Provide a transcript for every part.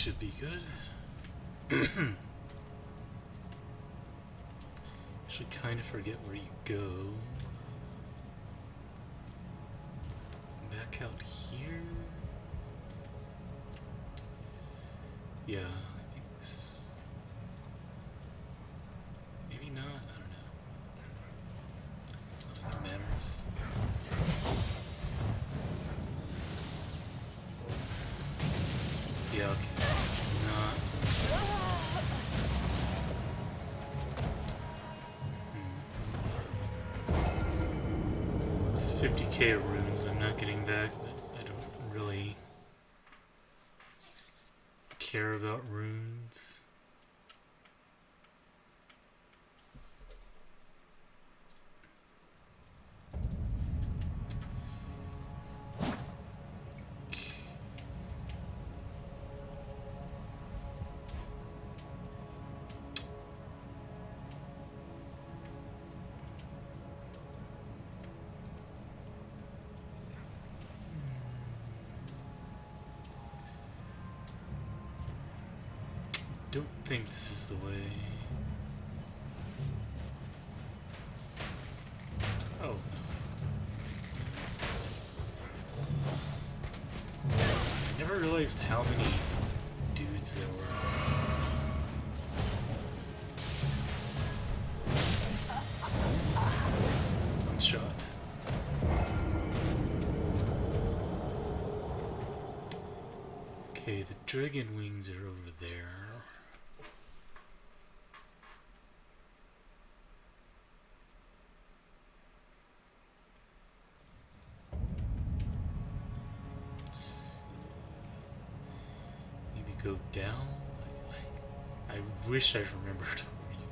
should be good. Actually, kind of forget where you go. Back out here? Yeah, I think this is... Maybe not? I don't know. It's not like it matters. Yeah, okay. Not... It's 50k runes I'm not getting back, but I don't really care about runes. Don't think this is the way. Oh. I never realized how many dudes there were. One shot. Okay, the dragon wings are over there. Go down? I wish I remembered where you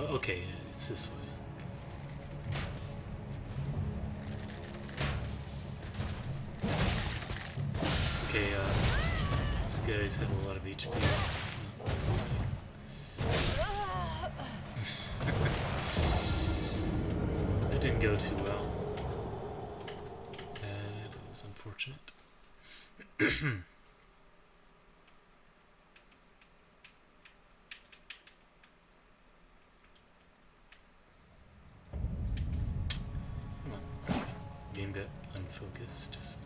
go. Okay, it's this way. Okay, this guy's had a lot of HP. That didn't go too well. That is unfortunate. Game got unfocused. So.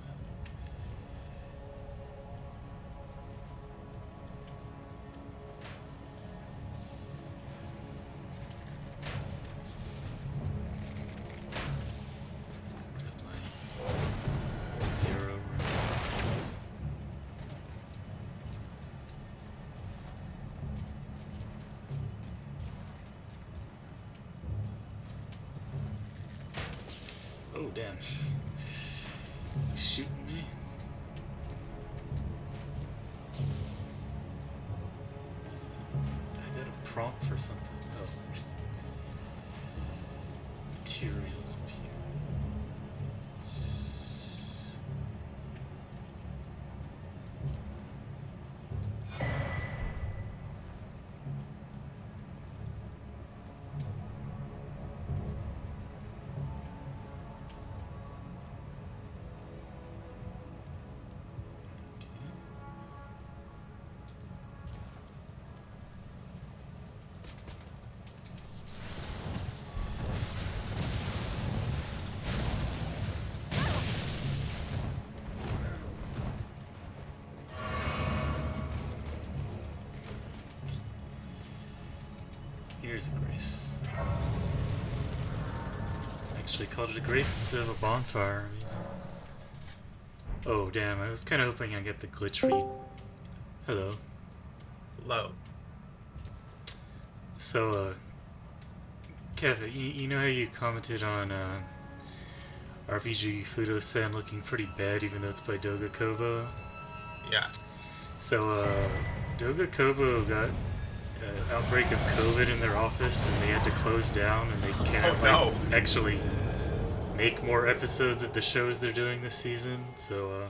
Got my 0 runes. Oh, damn. He's shooting me. What's that? I got a prompt for something. Oh, there's materials up here. Here's a grace. Actually called it a grace instead of a bonfire. Oh damn, I was kinda hoping I'd get the glitch read. Hello. Hello. So, Kev, you know how you commented on RPG Fudo-san looking pretty bad even though it's by Doga Kobo? Yeah. So, Doga Kobo got outbreak of COVID in their office and they had to close down and they can't actually make more episodes of the shows they're doing this season. So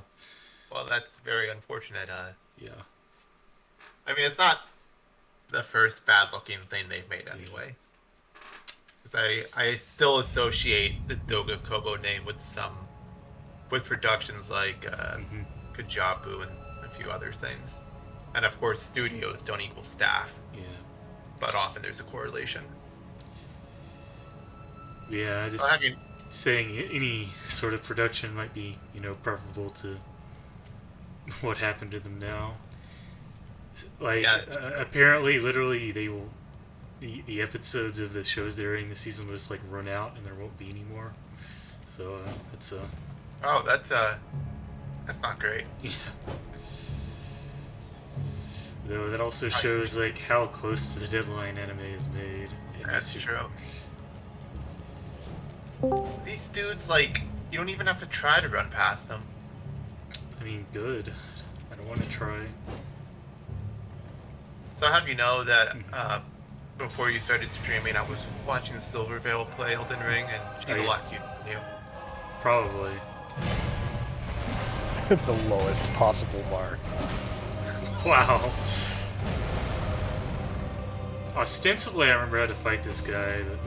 well, that's very unfortunate. Yeah. I mean, it's not the first bad-looking thing they've made anyway. Because I still associate the Doga Kobo name with productions like Kajabu and a few other things. And of course, studios don't equal staff, Yeah. but often there's a correlation. Yeah, So just saying any sort of production might be, preferable to what happened to them now. Like, yeah, it's true. apparently, literally, they will. The episodes of the shows they're airing this season will just, like, run out and there won't be any more. So, it's Oh, that's not great. Yeah. Though that also shows, like, how close to the deadline anime is made. That's true. These dudes, like, you don't even have to try to run past them. I mean, good. I don't want to try. So I'll have you know that before you started streaming, I was watching Silvervale play Elden Ring, and she's a lot cuter than you. Probably. The lowest possible bar. Wow. Ostensibly, I remember how to fight this guy, but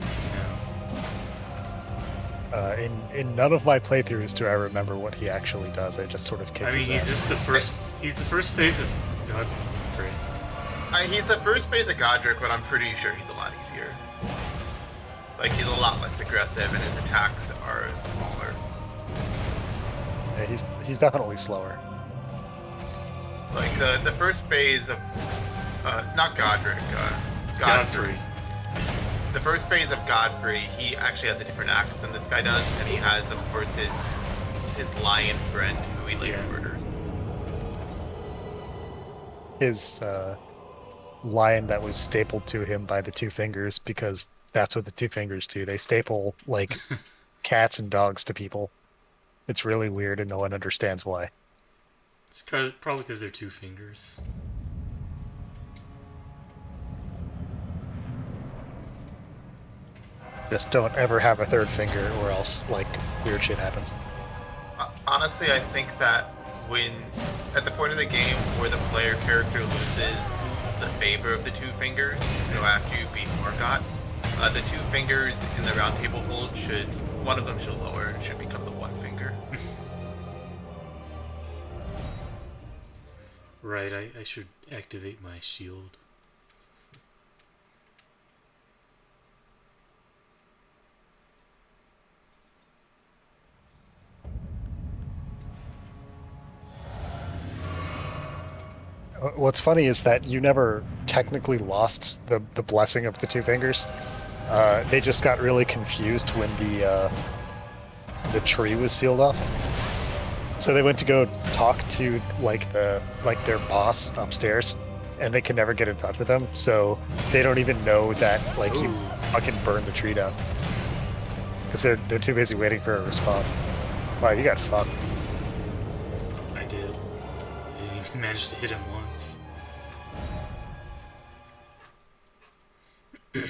In none of my playthroughs do I remember what he actually does. I just sort of kick his he's ass. just the first. He's the first phase of God. Great. He's the first phase of Godric, but I'm pretty sure he's a lot easier. Like, he's a lot less aggressive, and his attacks are smaller. Yeah, he's definitely slower. Like, the first phase of... not Godric, Godfrey. The first phase of Godfrey, he actually has a different axe than this guy does, and he has, of course, his lion friend, who he later murders. His lion that was stapled to him by the two fingers, because that's what the two fingers do. They staple, like, cats and dogs to people. It's really weird, and no one understands why. It's probably because they're two fingers. Just don't ever have a third finger, or else, like, weird shit happens. Honestly, I think that at the point of the game where the player character loses the favor of the two fingers, after you beat Morgoth, the two fingers in the round table hold one of them should lower and should become the one finger. Right, I should activate my shield. What's funny is that you never technically lost the blessing of the two fingers. They just got really confused when the tree was sealed off. So they went to go talk to their boss upstairs, and they can never get in touch with them. So they don't even know that you fucking burned the tree down, because they're too busy waiting for a response. Wow, you got fucked. I did. I didn't even manage to hit him once. Not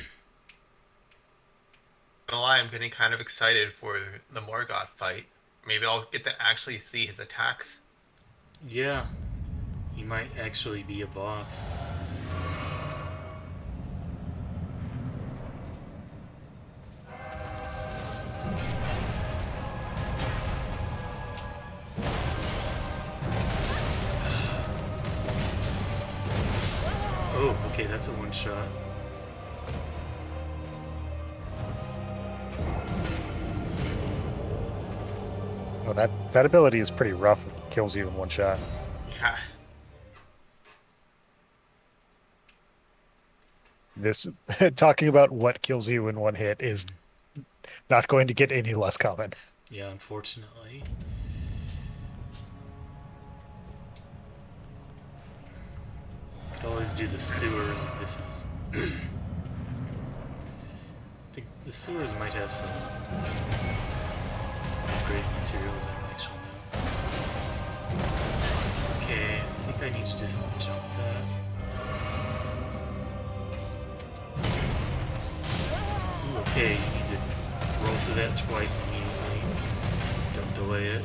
gonna lie, I'm getting kind of excited for the Morgoth fight. Maybe I'll get to actually see his attacks. Yeah. He might actually be a boss. Oh, okay, that's a one-shot. Well, that ability is pretty rough. It kills you in one shot. Yeah. This talking about what kills you in one hit is not going to get any less common. Yeah, unfortunately. Could always do the sewers if this is... the sewers might have some great materials, I don't actually know. Okay, I think I need to just jump that. Ooh, okay, you need to roll through that twice immediately. Don't delay it.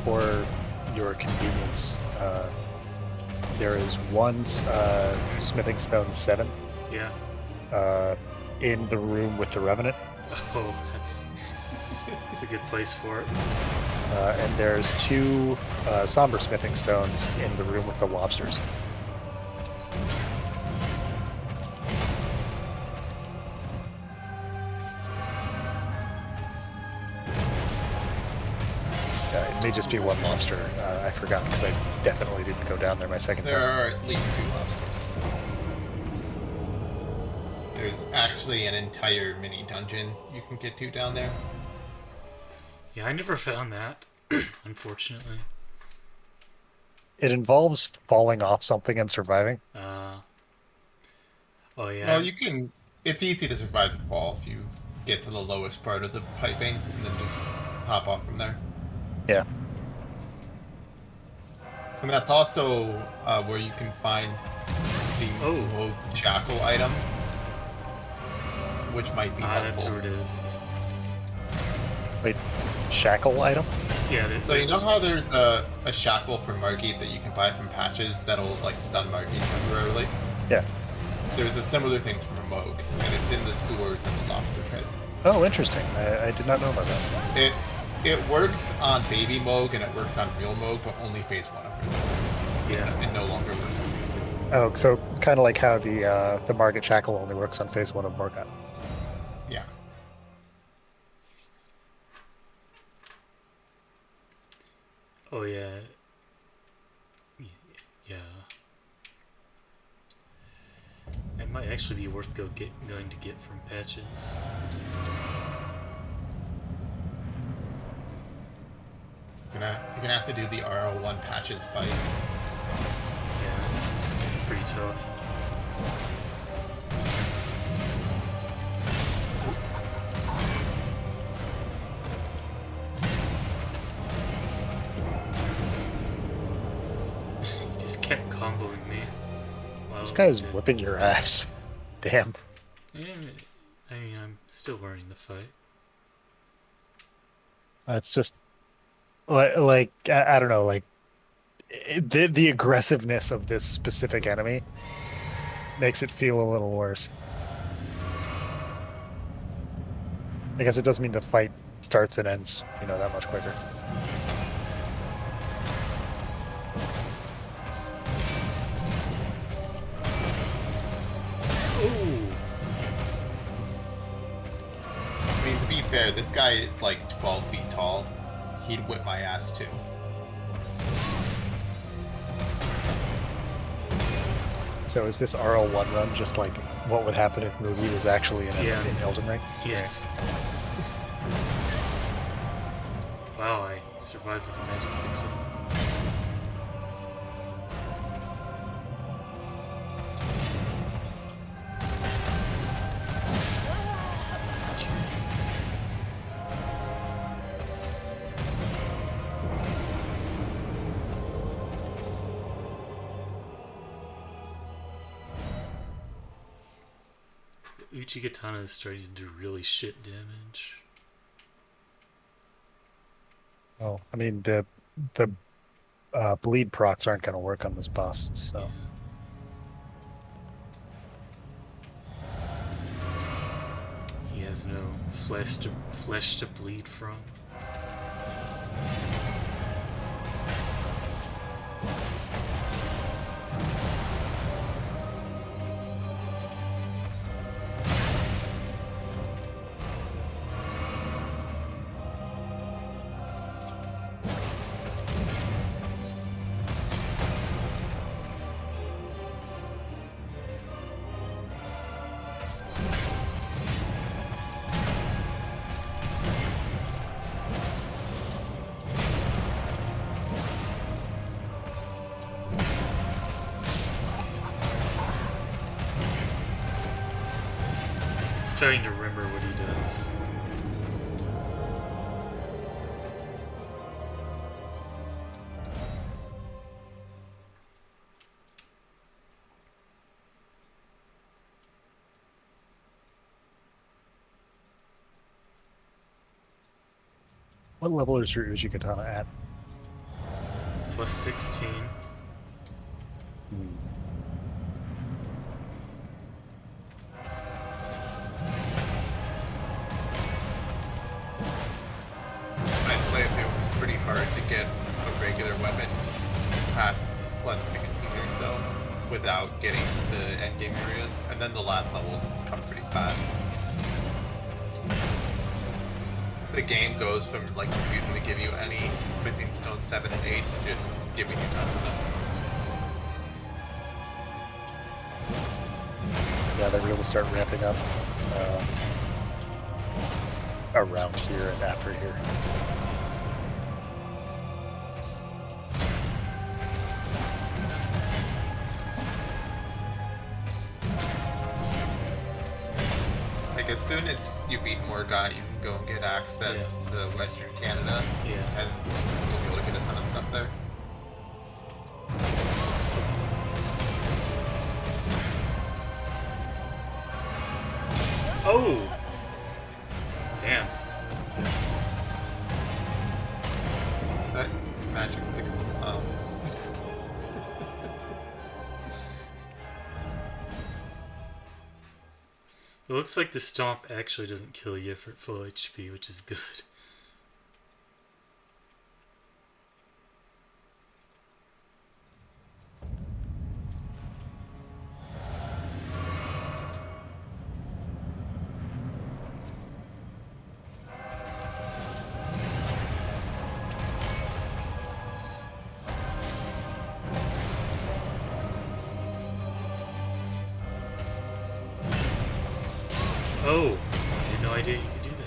for your convenience, there is one smithing stone 7 Yeah. in the room with the Revenant. Oh, that's a good place for it. And there's 2 somber smithing stones in the room with the lobsters. It may just be 1 lobster. I forgot because I definitely didn't go down there my second There time. are at least 2 lobsters. There's actually an entire mini dungeon you can get to down there. Yeah, I never found that, unfortunately. It involves falling off something and surviving. Oh yeah. Well, you can. It's easy to survive the fall if you get to the lowest part of the piping and then just hop off from there. Yeah. And that's also where you can find the Rogue Jackal item, which might be helpful. That's where it is. Wait, shackle item? Yeah. So you know how there's a shackle for Margit that you can buy from patches that'll like stun Margit temporarily? Yeah. There's a similar thing from a Moog, and it's in the sewers in the lobster pit. Oh, interesting. I did not know about that. It works on baby Moog and it works on real Moog, but only phase 1 of it. Yeah. It no longer works on phase 2. Oh, so kind of like how the Margit shackle only works on phase 1 of Morgoth. Yeah. Oh yeah. Yeah. It might actually be worth going to get from patches. You're gonna have to do the RL1 patches fight. Yeah, it's pretty tough. He just kept comboing me. This guy's whipping your ass. Damn. Yeah, I mean, I'm still learning the fight. It's just like I don't know, like the aggressiveness of this specific enemy makes it feel a little worse. I guess it does mean the fight starts and ends, that much quicker. I mean, to be fair, this guy is like 12 feet tall. He'd whip my ass too. So is this RL1 run just like what would happen if Mugi was actually in Elden Ring? Yes. Wow, I survived with a magic pencil. Uchigatana is starting to do really shit damage. Oh, I mean the bleed procs aren't going to work on this boss, so. Yeah. He has no flesh to bleed from. Trying to remember what he does. What level is your Uchigatana at? plus 16. I'd play if it was pretty hard to get a regular weapon past plus 16 or so without getting to endgame areas, and then the last levels come pretty fast. The game goes from like refusing to give you any smithing stone 7 and 8 to just giving you tons of them. Yeah, they really start ramping up around here and after here. Like as soon as you beat Morgott, you can go and get access to Western Canada, and you'll be able to get a ton of stuff there. Oh! Damn. That magic pixel. It looks like the stomp actually doesn't kill you for full HP, which is good. Oh, I had no idea you could do that.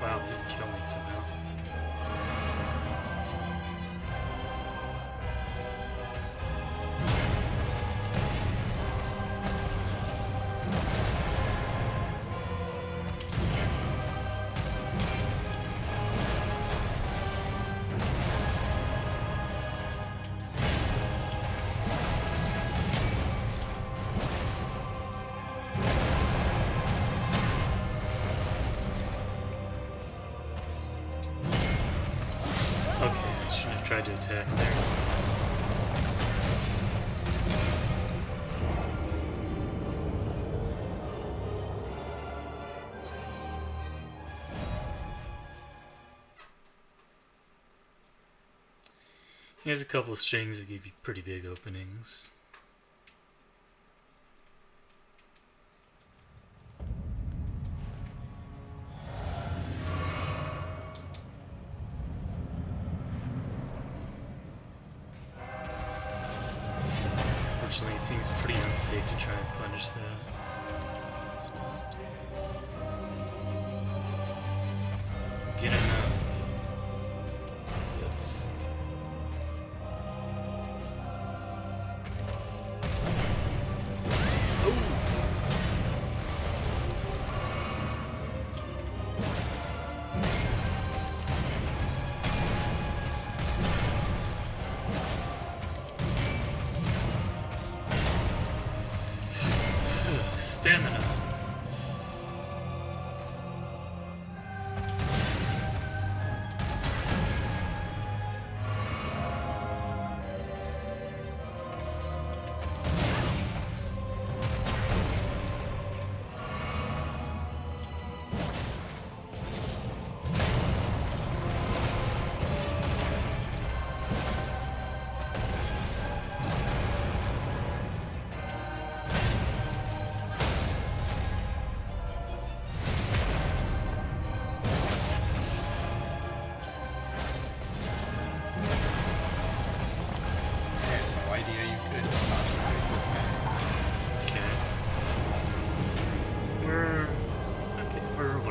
Wow, it didn't kill me somehow. Okay, I shouldn't have tried to attack there. Here's a couple of strings that give you pretty big openings. Unfortunately, it seems pretty unsafe to try and punish that. Let's not. Let's get him out. Let's. Stamina.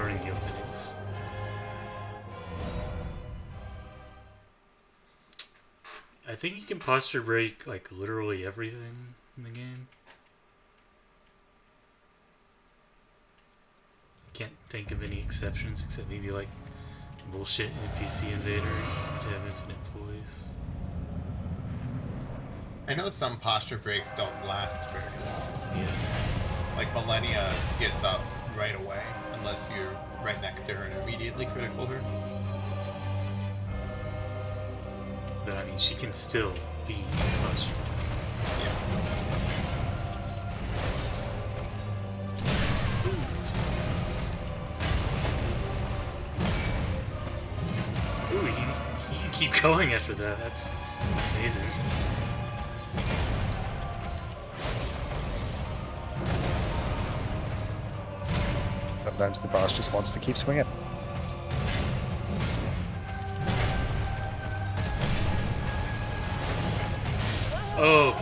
majority of the openings. I think you can posture break like literally everything in the game. Can't think of any exceptions except maybe like bullshit NPC invaders that have infinite poise. I know some posture breaks don't last very long. Yeah. Like Millennia gets up right away unless you're right next to her and immediately critical her. But I mean, she can still be postured. Yeah. Ooh, he can keep going after that. That's amazing. Sometimes the boss just wants to keep swinging. Oh!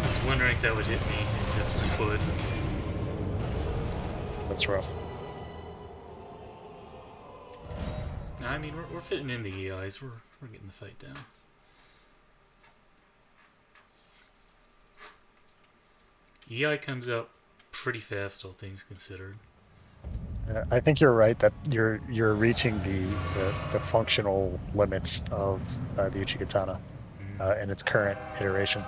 I was wondering if that would hit me. It definitely would. That's rough. No, I mean, we're fitting in the EIs. We're getting the fight down. EI comes out pretty fast, all things considered. I think you're right that you're reaching the functional limits of the Uchigatana in its current iteration.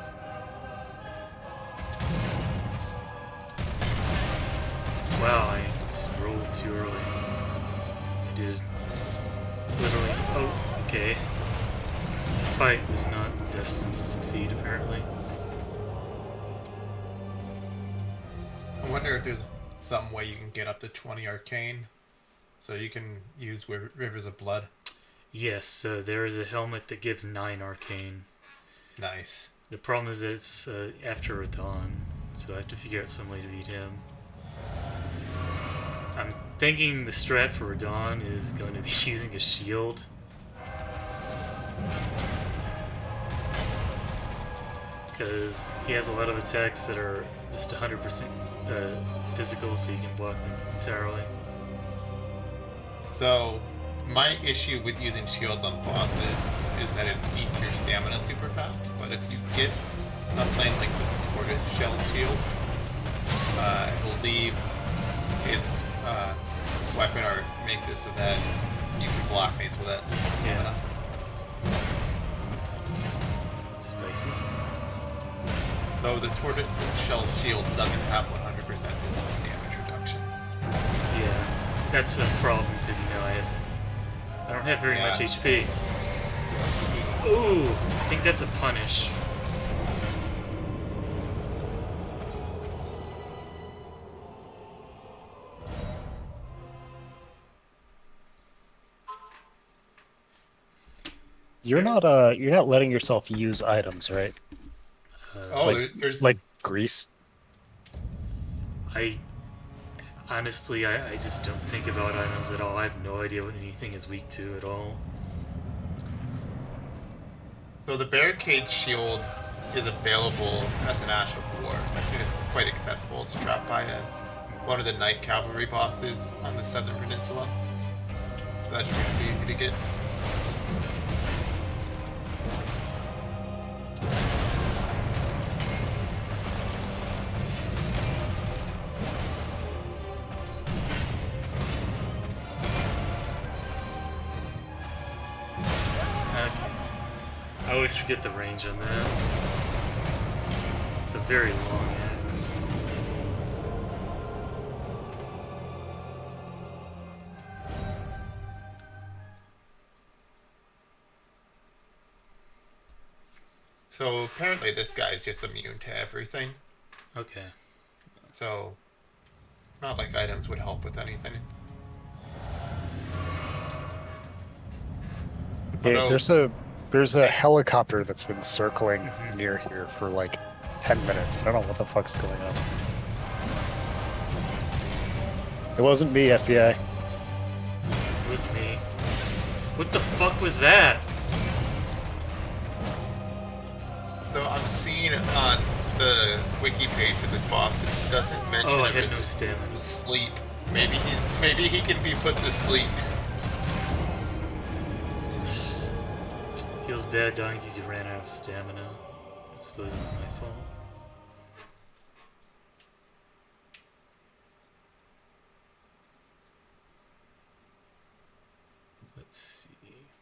Wow, I just rolled too early. I did literally. Oh, okay. The fight was not destined to succeed, apparently. I wonder if there's some way you can get up to 20 arcane so you can use Rivers of Blood. Yes, there is a helmet that gives 9 arcane. Nice. The problem is that it's after Radon, so I have to figure out some way to beat him. I'm thinking the strat for Radon is going to be using a shield. Because he has a lot of attacks that are just 100% physical, so you can block them entirely. So, my issue with using shields on bosses is that it eats your stamina super fast, but if you get something like the Tortoise Shell Shield, I believe its weapon art makes it so that you can block things with that stamina. Spicy. Though the Tortoise Shell Shield doesn't have 100% physical damage reduction. Yeah, that's a problem because I don't have very much HP. Ooh, I think that's a punish. You're not letting yourself use items, right? There's like grease. Honestly, I just don't think about items at all. I have no idea what anything is weak to at all. So the Barricade Shield is available as an Ash of War. It's quite accessible. It's trapped by one of the Night Cavalry bosses on the Southern Peninsula. So that should be pretty easy to get. I always forget the range on that. It's a very long axe. So apparently this guy is just immune to everything. Okay. So, not like items would help with anything. Okay, there's a helicopter that's been circling near here for like 10 minutes. I don't know what the fuck's going on. It wasn't me, FBI. It was me. What the fuck was that? So I'm seeing on the wiki page for this boss, it doesn't mention Oh, I a had no resistance stamina. to sleep. Maybe he can be put to sleep. Feels bad dying because you ran out of stamina. I suppose it was my fault. Let's see.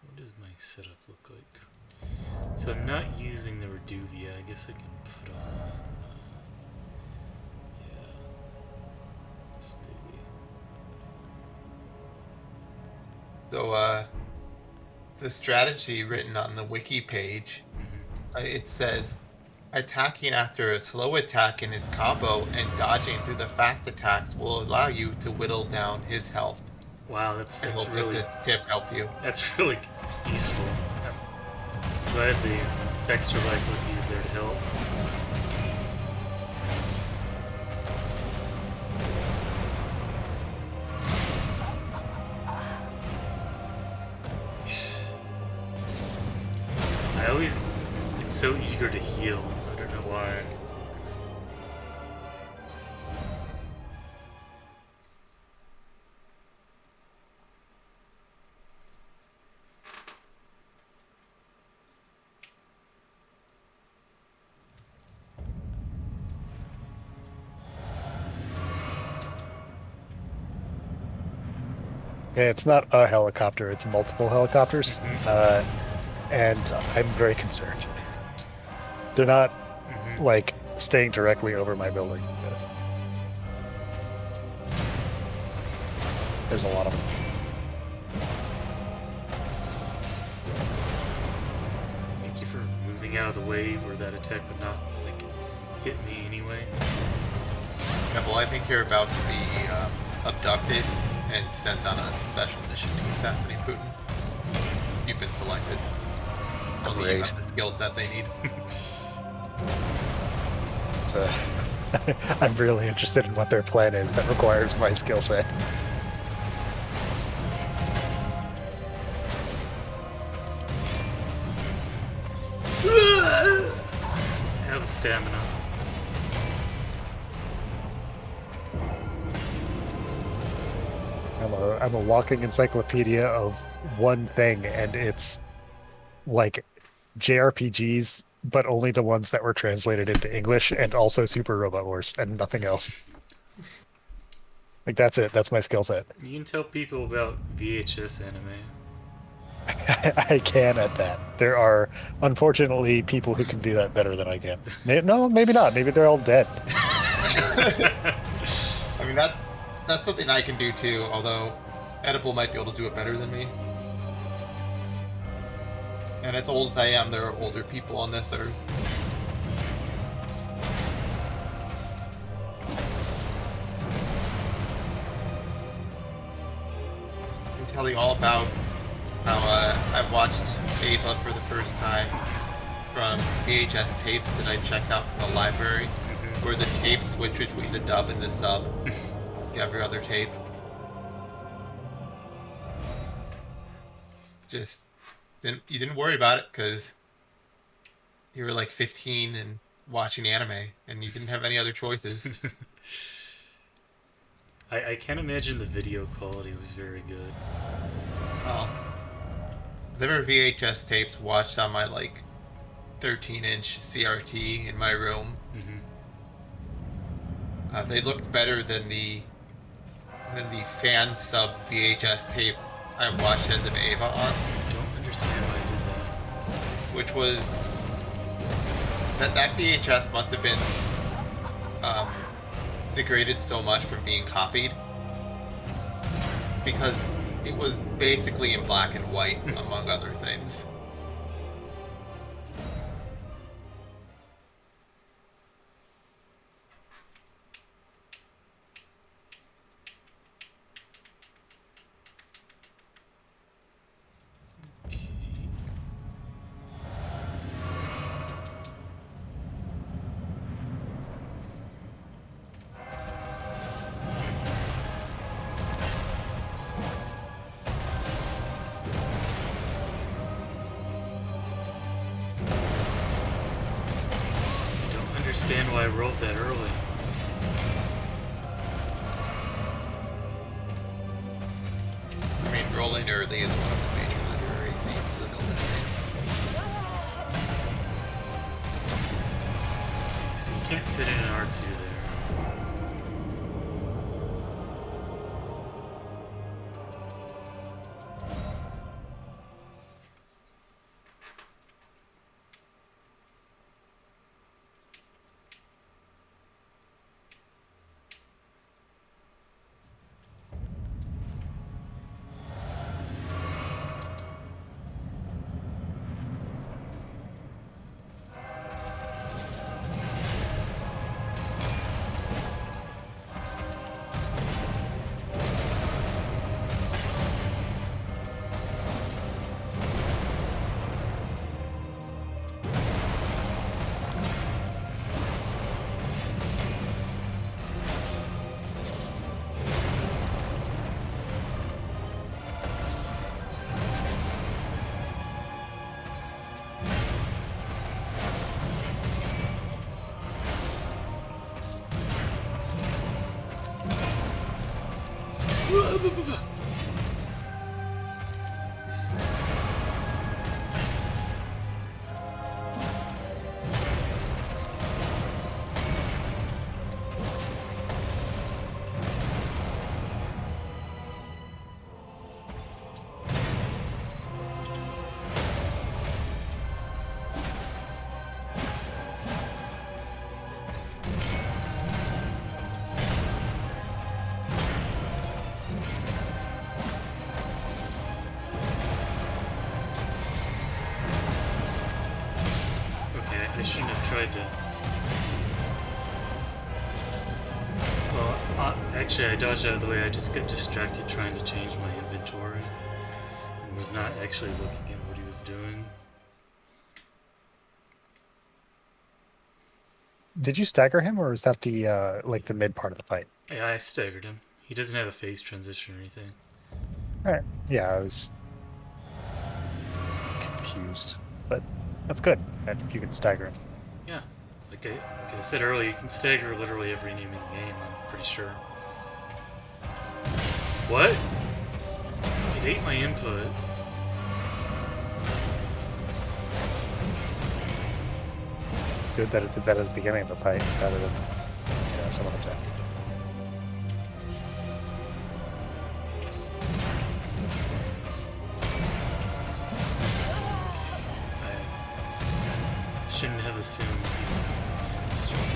What does my setup look like? So I'm not using the Reduvia. I guess I can put on... yeah. This maybe. So, the strategy written on the wiki page, it says, attacking after a slow attack in his combo and dodging through the fast attacks will allow you to whittle down his health. Wow, that's I hope really... that this tip helped you. That's really useful. I'm glad the extra life would use there to help. I always get so eager to heal. I don't know why. Yeah, it's not a helicopter; it's multiple helicopters, and I'm very concerned. They're not like staying directly over my building. There's a lot of them. Thank you for moving out of the way where that attack would not like hit me anyway. Yeah, well, I think you're about to be abducted and sent on a special mission to assassinate Putin. You've been selected. Only you have the skill set they need. So, I'm really interested in what their plan is that requires my skill set. I have stamina. I'm a walking encyclopedia of one thing, and it's like JRPGs, but only the ones that were translated into English, and also Super Robot Wars, and nothing else. Like, that's it. That's my skill set. You can tell people about VHS anime. I can at that. There are, unfortunately, people who can do that better than I can. No, maybe not. Maybe they're all dead. I mean, that's something I can do too, although Edible might be able to do it better than me. And as old as I am, there are older people on this earth. I can tell you all about how I watched Ava for the first time from VHS tapes that I checked out from the library, where the tapes switch between the dub and the sub. Every other tape. Just you didn't worry about it because you were like 15 and watching anime, and you didn't have any other choices. I can't imagine the video quality was very good. Oh, there were VHS tapes watched on my like 13-inch CRT in my room. They looked better than the fan sub VHS tape I watched End of Ava on. I don't understand why I did that. Which was that VHS must have been degraded so much from being copied, because it was basically in black and white, among other things. understand why I rolled that early. I mean, rolling early is one of the major literary themes of Elden Ring. So you can't fit in an R2 there. I shouldn't have tried to... Well, actually I dodged out of the way. I just got distracted trying to change my inventory and was not actually looking at what he was doing. Did you stagger him, or is that the like the mid part of the fight? Yeah, I staggered him. He doesn't have a phase transition or anything. Alright. Yeah, I was confused. But that's good that you can stagger him. Yeah. Like I said earlier, you can stagger literally every enemy in the game, I'm pretty sure. What? It ate my input. Good that it did that at the beginning of the fight, rather than some other time. I shouldn't have assumed he was strong.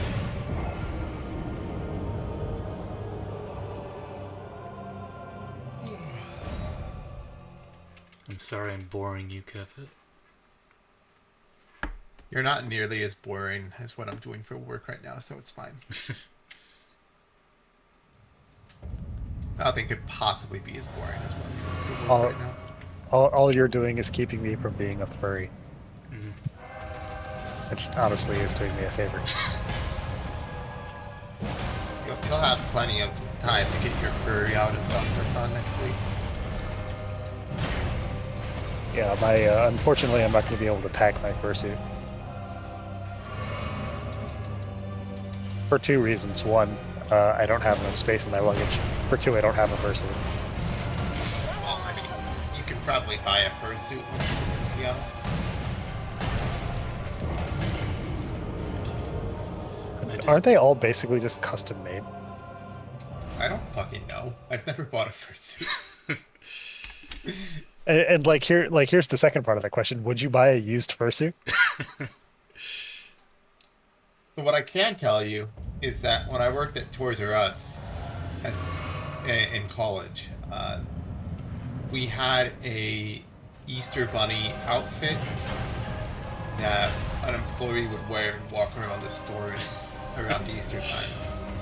I'm sorry I'm boring you, Kevin. You're not nearly as boring as what I'm doing for work right now, so it's fine. Nothing could possibly be as boring as what I'm doing for work right now. All you're doing is keeping me from being a furry. Which honestly is doing me a favor. You'll have plenty of time to get your furry out at SummerCon next week. Yeah, unfortunately I'm not going to be able to pack my fursuit. For two reasons. One, I don't have enough space in my luggage. For two, I don't have a fursuit. Well, I mean, you can probably buy a fursuit once you get to Seattle. Aren't they all basically just custom made? I don't fucking know. I've never bought a fursuit. And here's the second part of that question: would you buy a used fursuit? But what I can tell you is that when I worked at Toys R Us in college, we had a Easter Bunny outfit that an employee would wear and walk around the store around Easter time.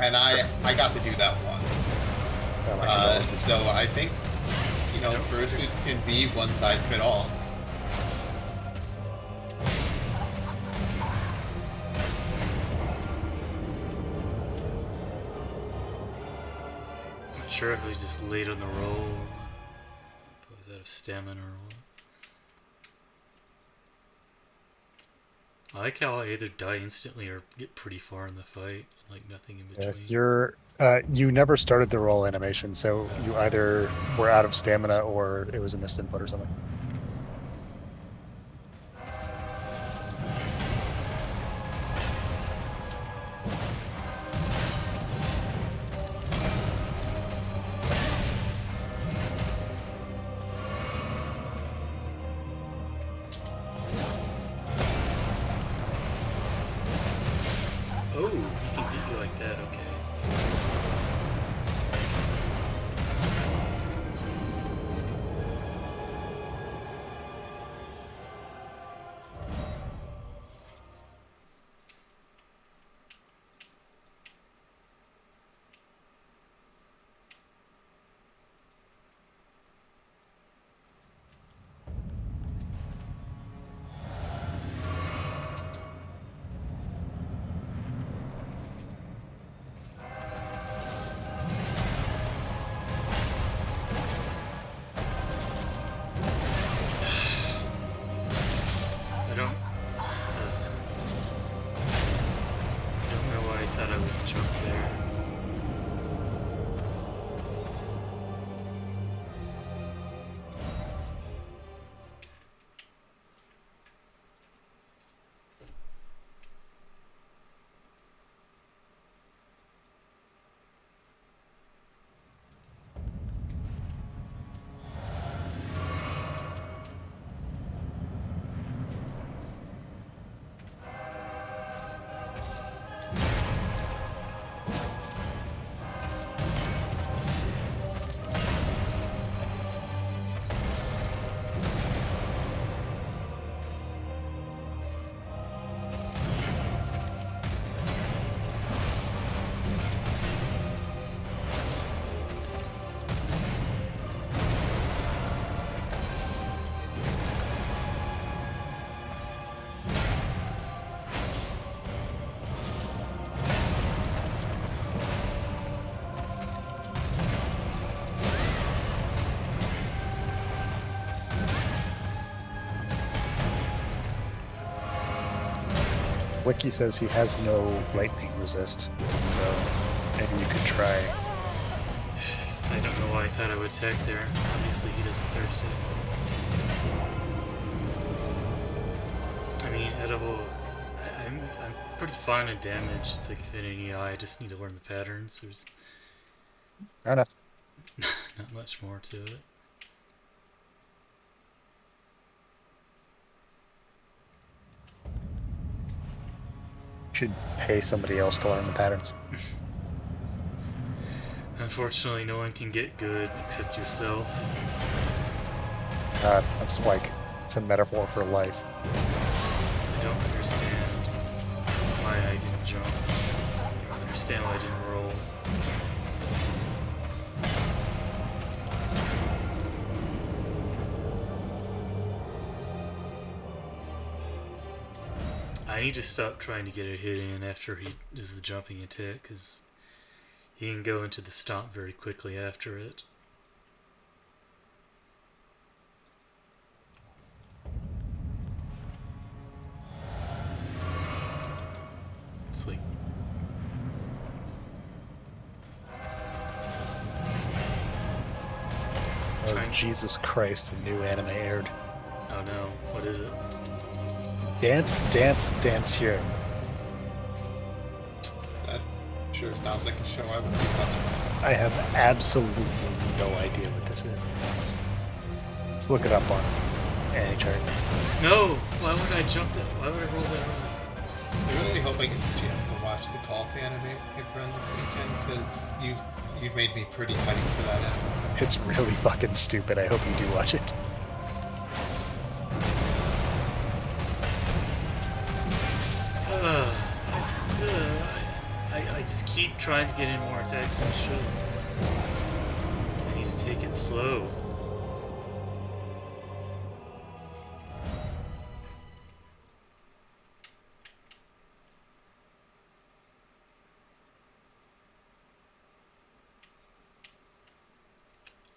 And I got to do that once. So I think, fursuits can be one size fit all. Not sure if it was just late on the roll, if it was out of stamina or what. I like how I either die instantly or get pretty far in the fight, like nothing in Yeah, between. you never started the roll animation, so you either were out of stamina or it was a missed input or something. Oh, he can hit you like that, okay. I don't know why I thought I would jump there. Wiki says he has no lightning resist, so maybe you could try. I don't know why I thought I would attack there. Obviously he does the third attack. I mean, edible. I'm pretty fine at damage. It's like Infinity Eye. I just need to learn the patterns. There's Fair enough. not much more to it. Should pay somebody else to learn the patterns. Unfortunately, no one can get good except yourself. That's like, it's a metaphor for life. I don't understand why I didn't jump. I don't understand why I didn't roll. I need to stop trying to get a hit in after he does the jumping attack, because he can go into the stomp very quickly after it. It's like... Oh, Jesus Christ, a new anime aired. Oh no, what is it? Dance, dance, dance here. That sure sounds like a show I would be watching. I have absolutely no idea what this is. Let's look it up on AniChart. No! Why would I jump that? Why would I roll that roll? I really hope I get the chance to watch the Golf anime, my friend, this weekend, because you've made me pretty hyped for that anime. It's really fucking stupid. I hope you do watch it. I just keep trying to get in more attacks than I should. I need to take it slow.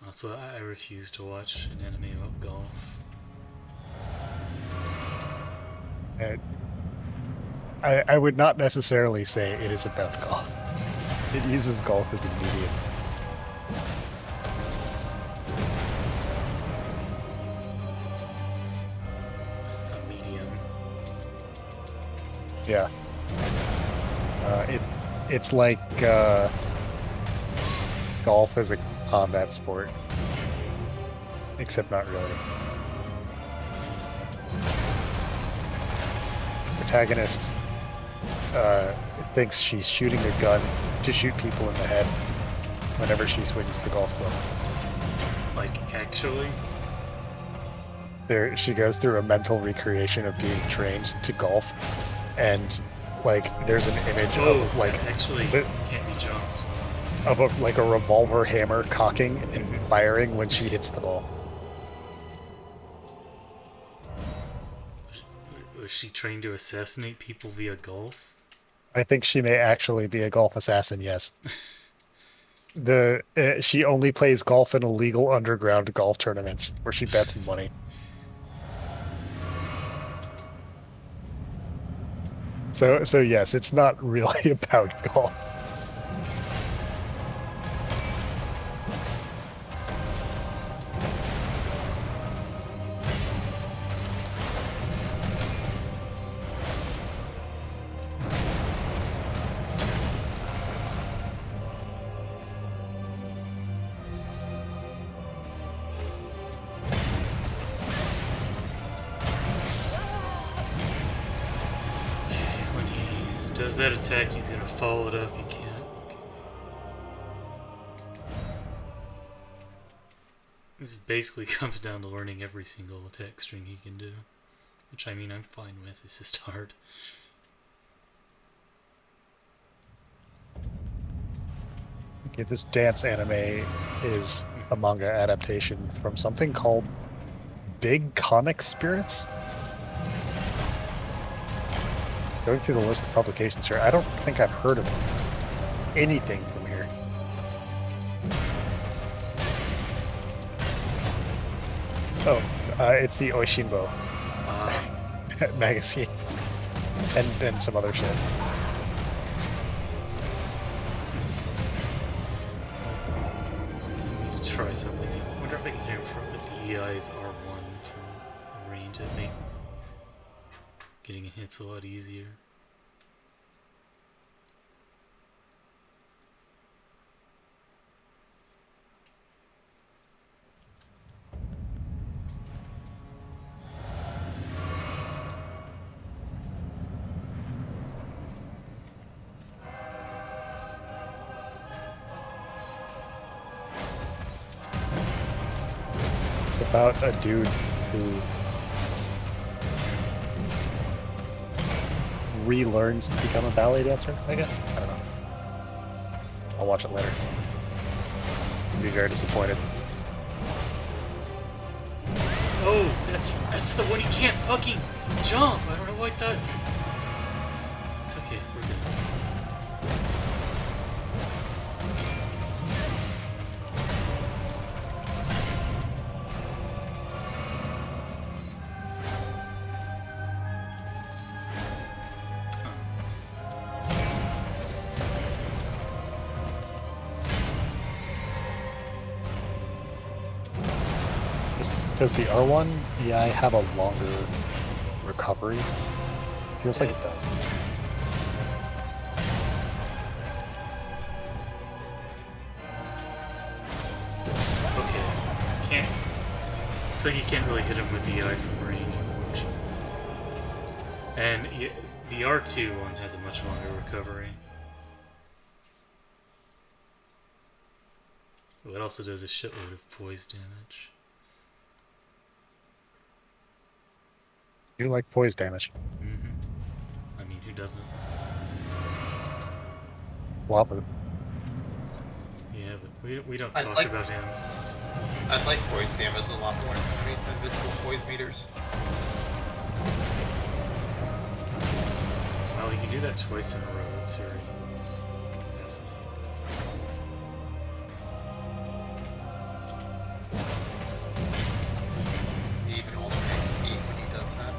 Also, I refuse to watch an anime about golf. I would not necessarily say it is about golf. It uses golf as a medium. A medium. Yeah. It's like golf as a combat sport, except not really. Protagonist thinks she's shooting a gun to shoot people in the head whenever she swings the golf club. Like, actually? She goes through a mental recreation of being trained to golf, and like there's an image of like actually can't be jumped. Of like a revolver hammer cocking and firing when she hits the ball. Was she trained to assassinate people via golf? I think she may actually be a golf assassin, yes. She only plays golf in illegal underground golf tournaments where she bets money. So yes, it's not really about golf. Does that attack, he's gonna follow it up, you can't. Okay. This basically comes down to learning every single attack string he can do. Which, I mean, I'm fine with, it's just hard. Okay, this dance anime is a manga adaptation from something called Big Comic Spirits. Going through the list of publications here, I don't think I've heard of anything from here. Oh, it's the Oishinbo magazine and some other shit. I need to try something. I wonder if I can hear with the EI's R1 from range. That make getting a hit's a lot easier. It's about a dude who relearns to become a ballet dancer, I guess? I don't know. I'll watch it later. I'll be very disappointed. Oh, that's the one he can't fucking jump! I don't know why I thought it was... It's okay, we're good. Does the R1 EI have a longer recovery? Feels like it does. Okay. Can't... It's like you can't really hit him with the EI from range, unfortunately. And the R2 one has a much longer recovery. It also does a shitload of poise damage. You like poise damage. Mm-hmm. I mean, who doesn't? Wapu. Yeah, but we don't I'd talk like- about him. I'd like poise damage a lot more enemies than invincible poise meters. Well, you can do that twice in a row. It's very fascinating. He even alternates speed when he does that.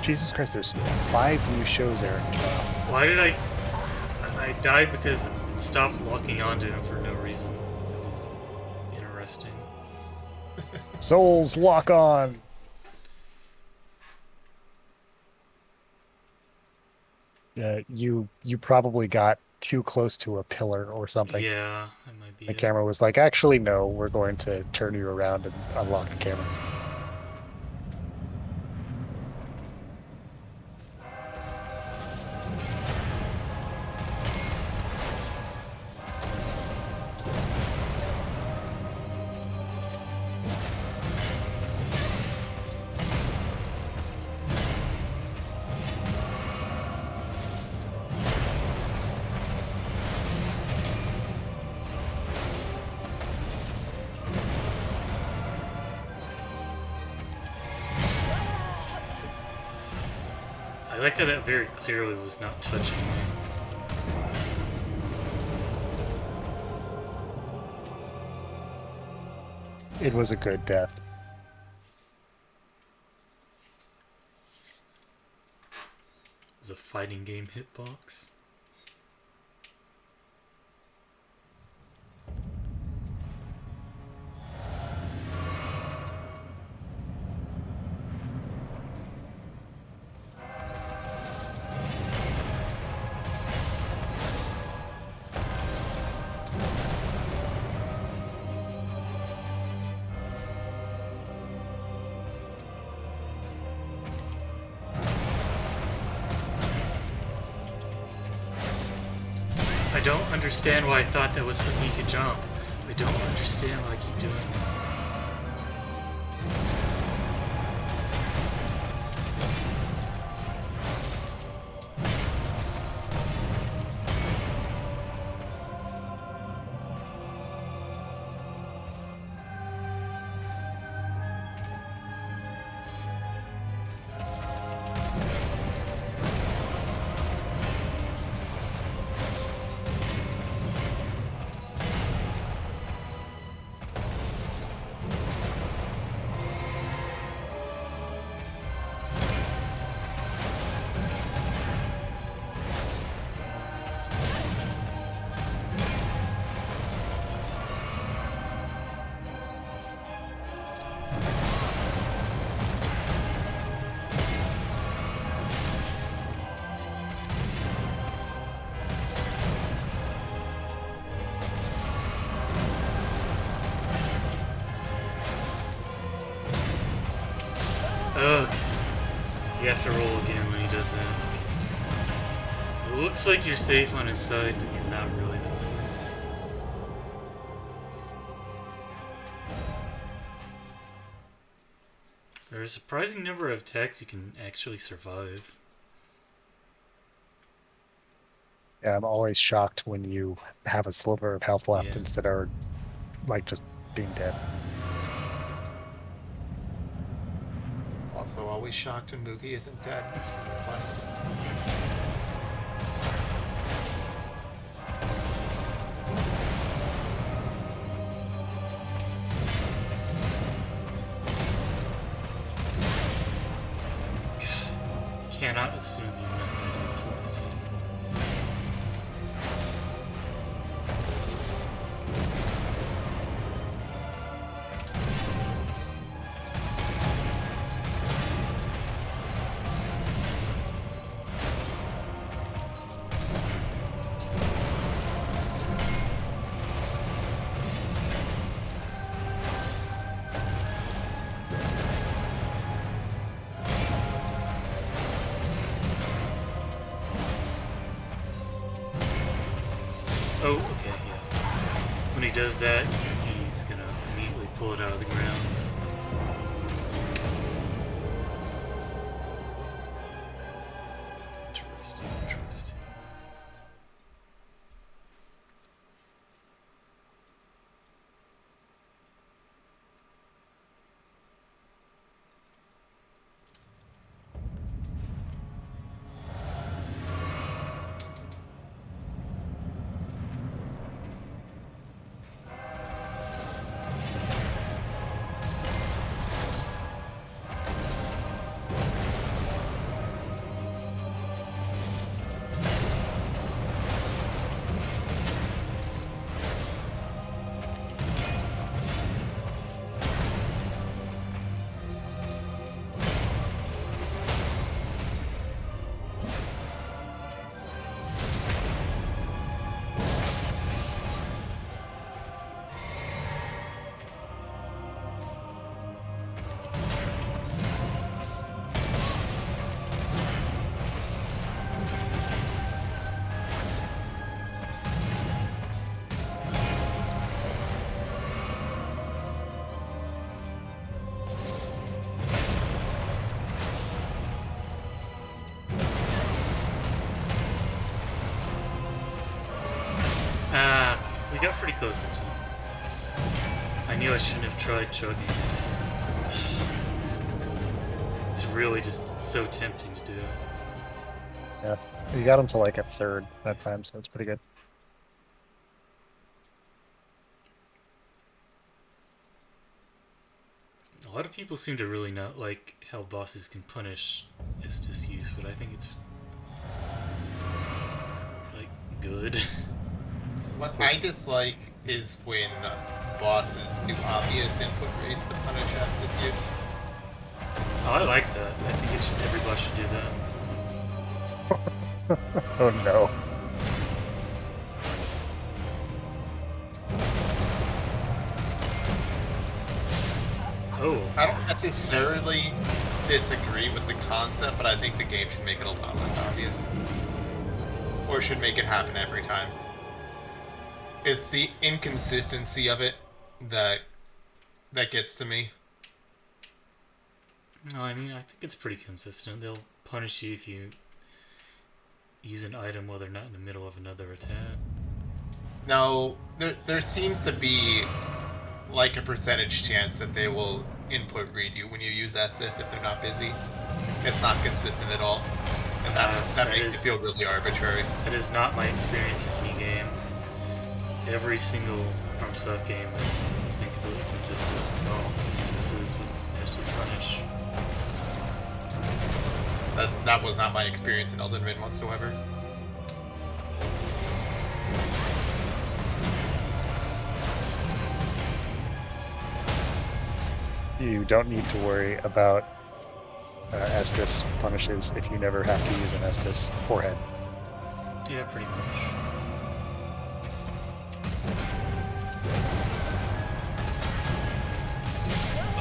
Jesus Christ, there's 5 new shows, Eric. Why did I died because it stopped locking onto him for no reason. It was interesting. Souls lock on! You probably got too close to a pillar or something. Yeah, that might be The it. camera was like, actually, no, we're going to turn you around and unlock the camera. I like how that very clearly was not touching me. It was a good death. It was a fighting game hitbox. I don't understand why I thought that was something you could jump. I don't understand why I keep doing it. Ugh. You have to roll again when he does that. It looks like you're safe on his side, but you're not really that safe. There are a surprising number of attacks you can actually survive. Yeah, I'm always shocked when you have a sliver of health left Yeah. instead of, like, just being dead. Also, always shocked when Moogie isn't dead. Cannot assume he's not going to do the fourth team. Oh, okay, yeah. When he does that, he's gonna immediately pull it out of the ground. Interesting, interesting. Ah, okay. We got pretty close that time. I knew I shouldn't have tried chugging. It's really just so tempting to do. Yeah, you got him to like a third that time, so it's pretty good. A lot of people seem to really not like how bosses can punish Estus use, but I think it's like good. What I dislike is when bosses do obvious input reads to punish Estus use. Oh, I like that. I think every boss should do that. Oh no. Oh. I don't necessarily disagree with the concept, but I think the game should make it a lot less obvious. Or should make it happen every time. It's the inconsistency of it that gets to me. No, I mean, I think it's pretty consistent. They'll punish you if you use an item while they're not in the middle of another attack. Now, there seems to be like a percentage chance that they will input read you when you use Estus if they're not busy. It's not consistent at all. And that makes it feel really arbitrary. That is not my experience in any game. Every single FromSoft game has been completely consistent in all instances with Estus punish. That was not my experience in Elden Ring whatsoever. You don't need to worry about Estus punishes if you never have to use an Estus forehead. Yeah, pretty much.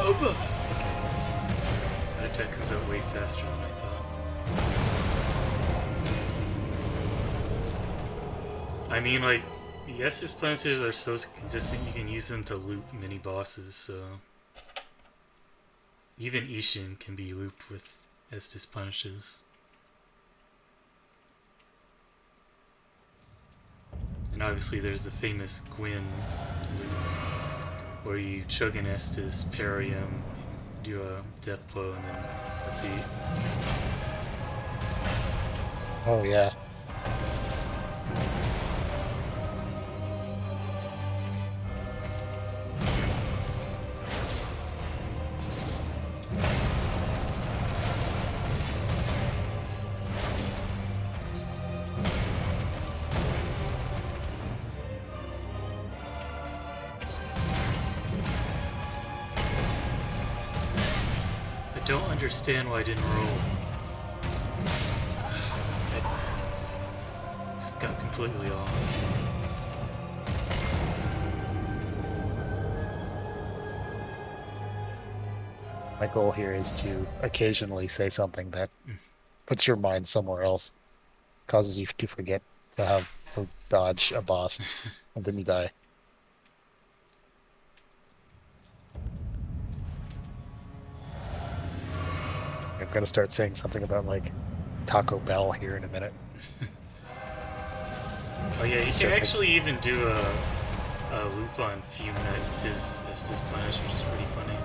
Oh, okay. That attack comes out way faster than I thought. I mean, like, the Estus punishers are so consistent you can use them to loop mini bosses, so... Even Ishin can be looped with Estus punishes. And obviously there's the famous Gwyn loop, where you chug an Estus, parry him, do a death blow, and then defeat. Oh yeah. I don't understand why I didn't roll. I just got completely off. My goal here is to occasionally say something that puts your mind somewhere else, causes you to forget to dodge a boss, and then you die. I'm gonna start saying something about like Taco Bell here in a minute. Oh yeah, you can actually even do a loop on Fume Knight with his Estus punish, which is pretty funny.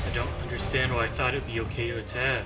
I don't understand why I thought it'd be okay to attack.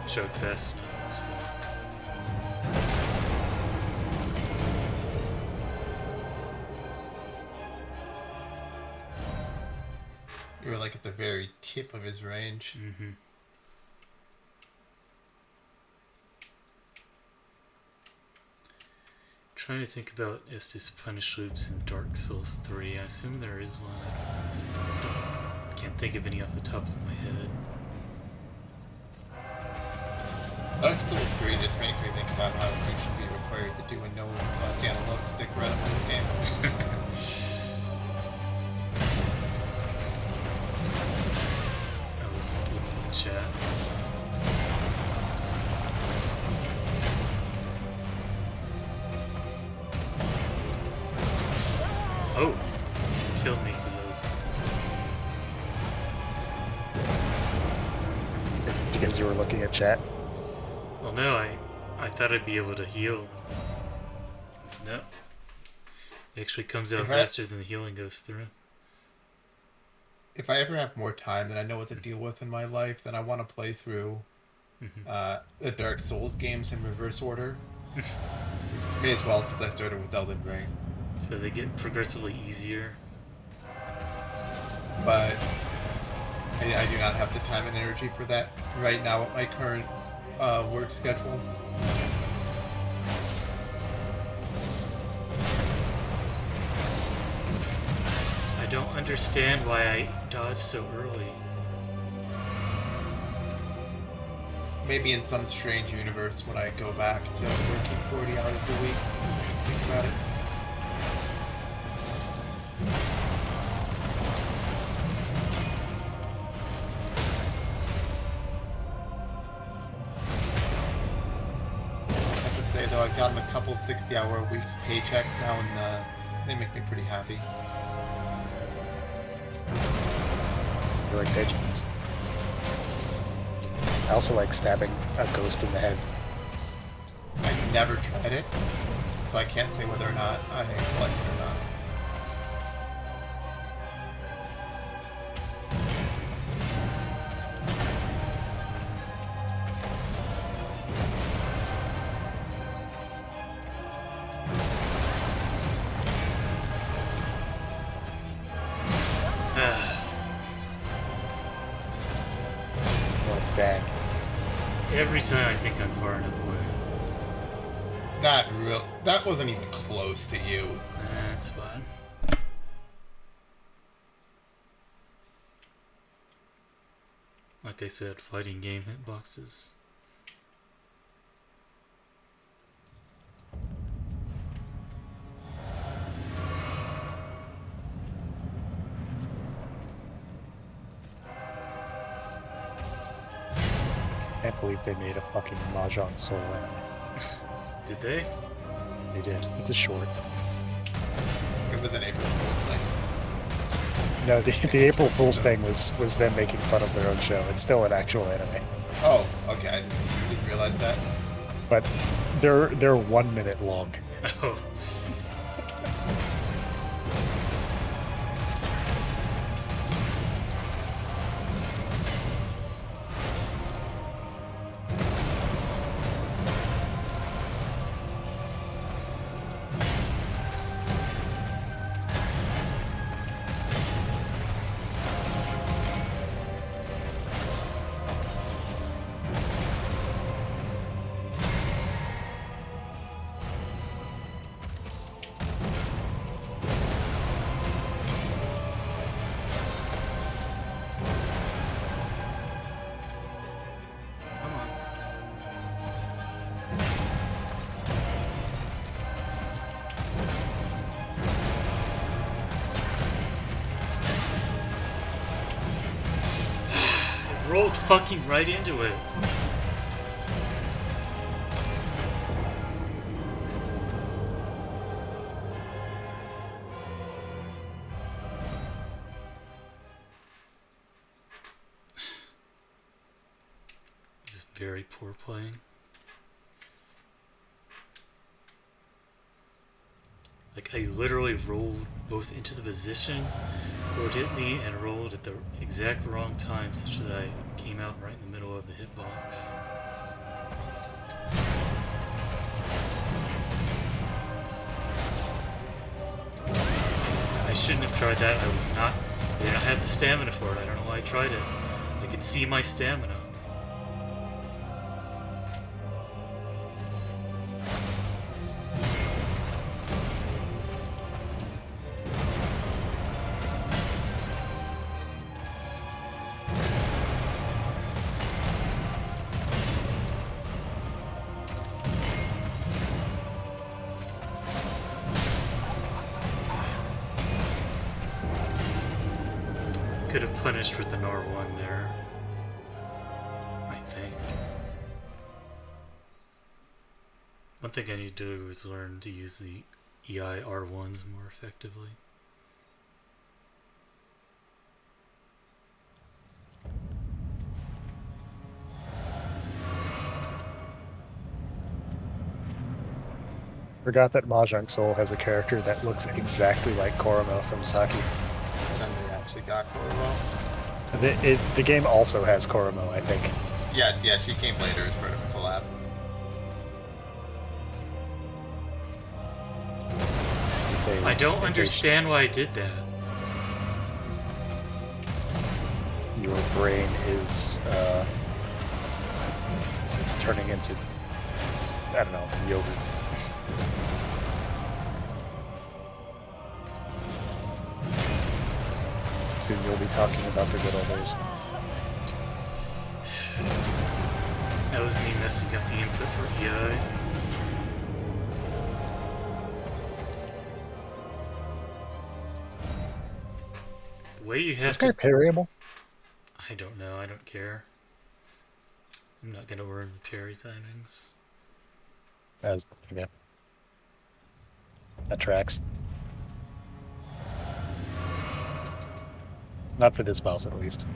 Chug fast enough, that's fine. You were like at the very tip of his range. Mm-hmm. trying to think about Estus punish loops in Dark Souls 3. I assume there is one. Can't think of any off the top of my head. Dark Souls 3 just makes me think about how we should be required to do a no analog stick run in this game. I was looking in chat. Oh! Killed me because I was... Because you were looking at chat? Well, no, I thought I'd be able to heal. No. It actually comes out faster than the healing goes through. If I ever have more time than I know what to deal with in my life, then I want to play through the Dark Souls games in reverse order. It's may as well since I started with Elden Ring. So they get progressively easier. But I do not have the time and energy for that right now at my current work schedule. I don't understand why I dodged so early. Maybe in some strange universe when I go back to working 40 hours a week. Think about it. Though I've gotten a couple 60-hour-a-week paychecks now, and they make me pretty happy. You like paychecks? I also like stabbing a ghost in the head. I've never tried it, so I can't say whether or not I like it or not. Every time I think I'm far enough away. That wasn't even close to you. That's fine. Like I said, fighting game hitboxes. I can't believe they made a fucking Mahjong Soul anime. Did they? They did. It's a short. It was an April Fool's thing. No, the April Fool's thing was them making fun of their own show. It's still an actual anime. Oh, okay. I didn't realize that. But they're 1 minute long. Oh. Rolled fucking right into it. This is very poor playing. Like, I literally rolled both into the position where it hit me and rolled at the exact wrong time such that I came out right in the middle of the hitbox. I shouldn't have tried that. I didn't have the stamina for it. I don't know why I tried it. I could see my stamina. could have punished with an R1 there. I think. One thing I need to do is learn to use the EI R1s more effectively. Forgot that Mahjong Soul has a character that looks exactly like Koromo from Saki. Then they actually got Koromo. The game also has Koromo, I think. Yes, yeah, she came later as part of a collab. I don't understand why I did that. Your brain is turning into, I don't know, yogurt. Soon you'll be talking about the good old days. That was me messing up the input for EI. The way you have Is this guy parryable? I don't know, I don't care. I'm not gonna learn the parry timings. Okay. That tracks. Not for this boss, at least.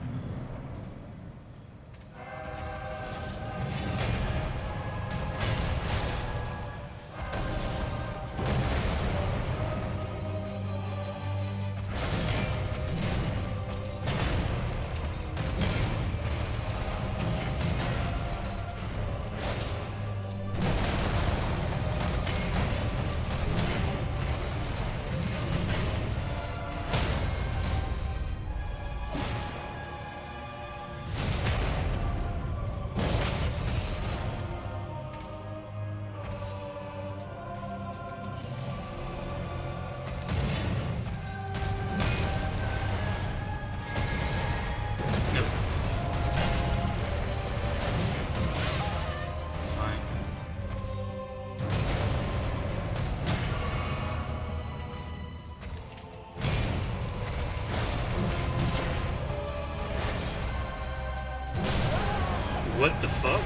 What the fuck?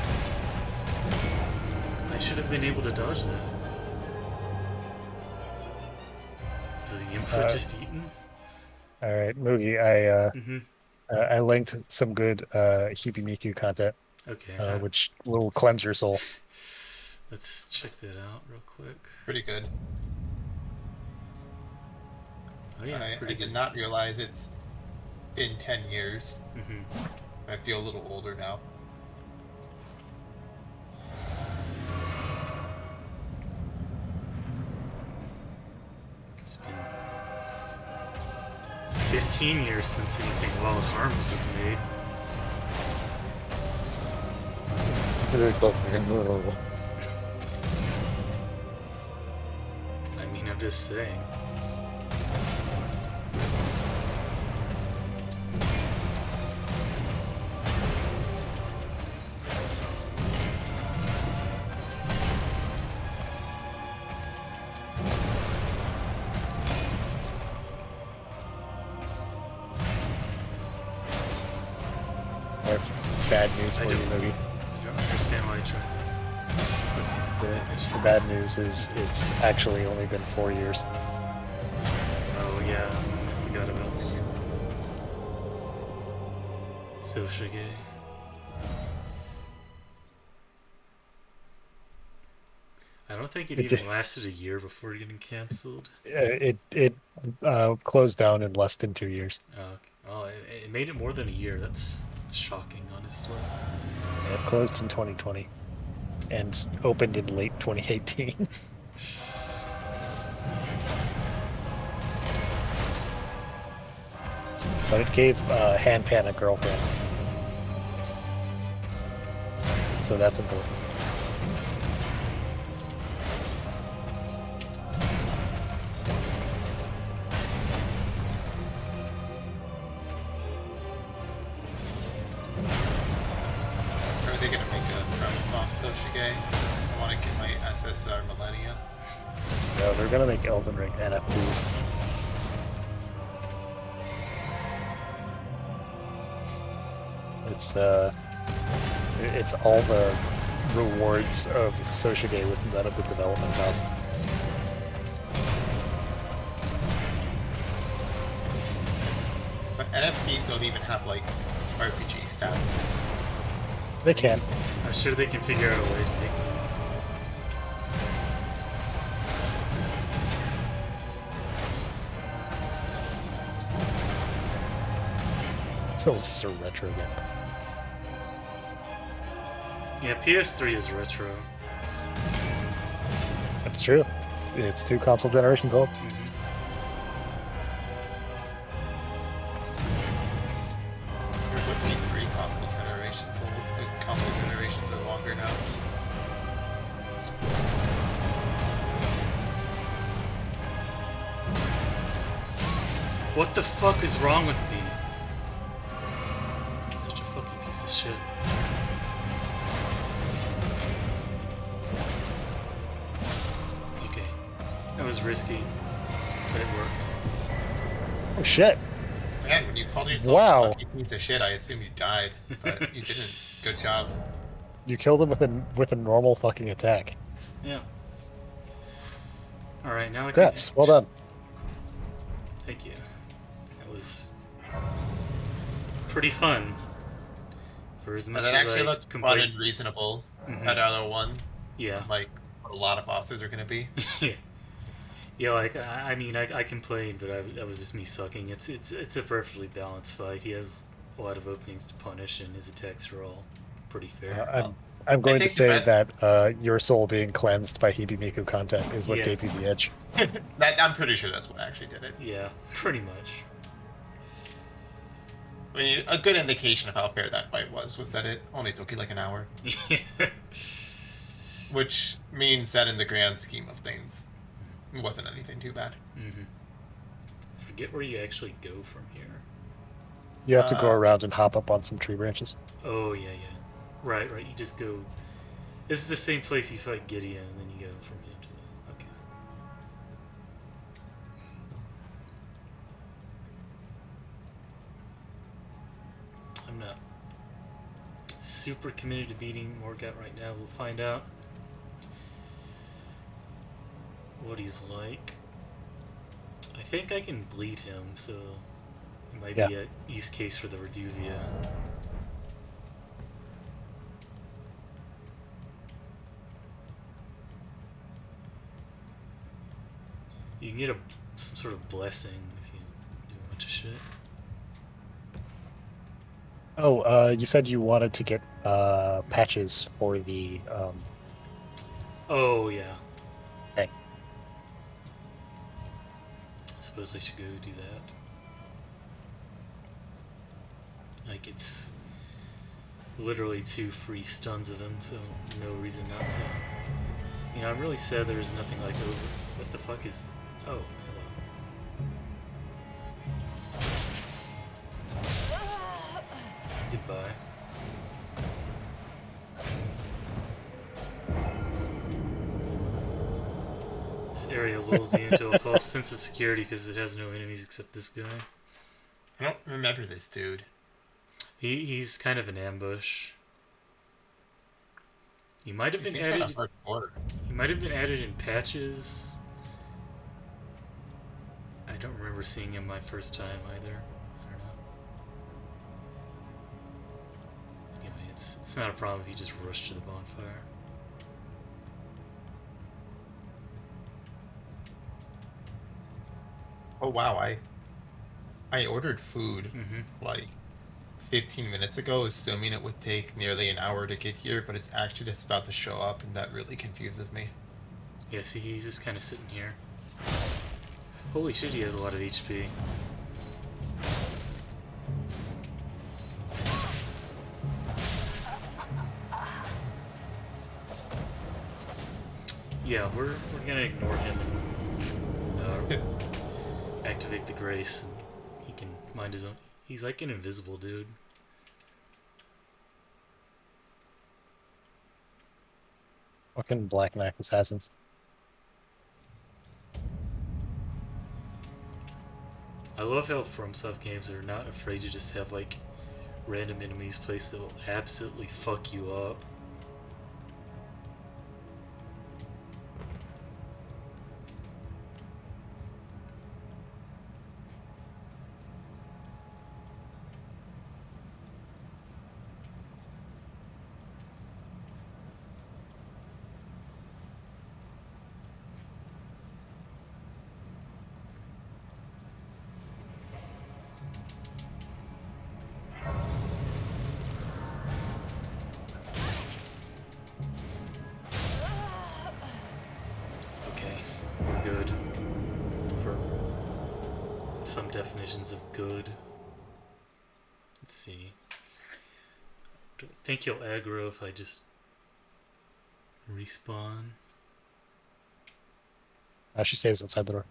I should have been able to dodge that. Was the input just eaten? All right, Mugi, I linked some good Hibimiku content, Okay. which will cleanse your soul. Let's check that out real quick. Pretty good. Oh yeah, I did not realize it's been 10 years. Mm-hmm. I feel a little older now. It's been 15 years since anything Wild Harms was made. I mean, I'm just saying. Bad news for you, Mugi. I don't understand why I tried. The bad news is it's actually only been 4 years. Oh yeah, I forgot about Soshige. I don't think it even lasted a year before getting cancelled. It closed down in less than 2 years. Oh, it made it more than a year. That's shocking, honestly. It closed in 2020 and opened in late 2018. But it gave Handpan a girlfriend. So that's important. Are they going to make a FromSoft Soshige? I want to get my SSR Millennia. No, they're gonna make Elden Ring NFTs. it's all the rewards of Soshige with none of the development costs. But NFTs don't even have like RPG stats. They can. I'm sure they can figure out a way to make them. So it's a retro game. Yeah, PS3 is retro. That's true. It's 2 console generations old. There would be 3 console generations old. Like, console generations are longer now. What the fuck is wrong with me? I'm such a fucking piece of shit. Okay. That was risky, but it worked. Oh shit! Man, when you called yourself Wow. a fucking piece of shit, I assumed you died, but you didn't. Good job. You killed him with a normal fucking attack. Yeah. Alright, now I can... Congrats. Well done. Thank you. That was pretty fun. For as much And that as actually I looked fun complained. and reasonable Mhm. at RL1. Yeah. Like, what a lot of bosses are gonna be. Yeah, like I mean, I complained, but that was just me sucking. It's a perfectly balanced fight. He has a lot of openings to punish, and his attacks are all pretty fair. I'm going to think the say best- that your soul being cleansed by Hibimiku content is what Yeah. gave you the edge. I'm pretty sure that's what actually did it. Yeah, pretty much. I mean, a good indication of how fair that fight was that it only took you like an hour. Which means that in the grand scheme of things, it wasn't anything too bad. Mm-hmm. Forget where you actually go from here. You have to go around and hop up on some tree branches. Oh, yeah. Right. You just go... This is the same place you fight Gideon, and then you go from him to the... Okay. I'm not super committed to beating Morgoth right now. We'll find out what he's like. I think I can bleed him, so it might be a use case for the Reduvia. You can get some sort of blessing if you do a bunch of shit. Oh, you said you wanted to get patches for the Oh, yeah. thing. I suppose I should go do that. Like, it's literally 2 free stuns of him, so no reason not to. You know, I'm really sad there's nothing like over. What the fuck is... Oh, hello. Goodbye. This area lulls you into a false sense of security because it has no enemies except this guy. I don't remember this dude. He's kind of an ambush. He might have been Kind added. of hardcore. He might have been added in patches. I don't remember seeing him my first time either. I don't know. Anyway, it's not a problem if you just rush to the bonfire. Oh wow, I ordered food like 15 minutes ago, assuming it would take nearly an hour to get here, but it's actually just about to show up, and that really confuses me. Yeah, see, he's just kind of sitting here. Holy shit, he has a lot of HP. Yeah, we're gonna ignore him and activate the grace, and he can mind his own. He's like an invisible dude. Fucking Black Knight assassins. I love how FromSoft games are not afraid to just have like random enemies place that will absolutely fuck you up. Good. For some definitions of good. Let's see. Do I think you'll aggro if I just respawn? She stays outside the door.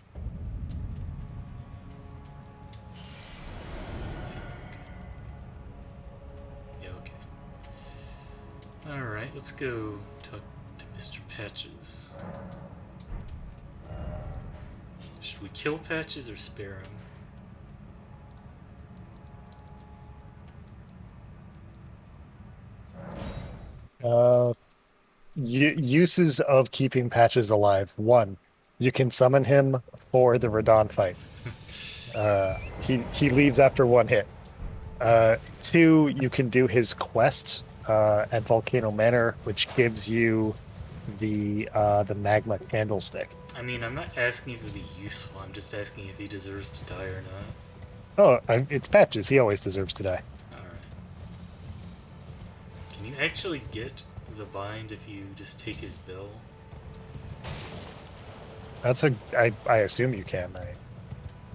Yeah, okay. Alright, let's go talk to Mr. Patches. Should we kill Patches or spare him? Uses of keeping Patches alive. 1, you can summon him for the Radon fight. He leaves after 1 hit. 2, you can do his quest at Volcano Manor, which gives you the magma candlestick. I mean, I'm not asking if it'd be useful, I'm just asking if he deserves to die or not. Oh, it's Patches. He always deserves to die. Alright. Can you actually get the bind if you just take his bill? I assume you can.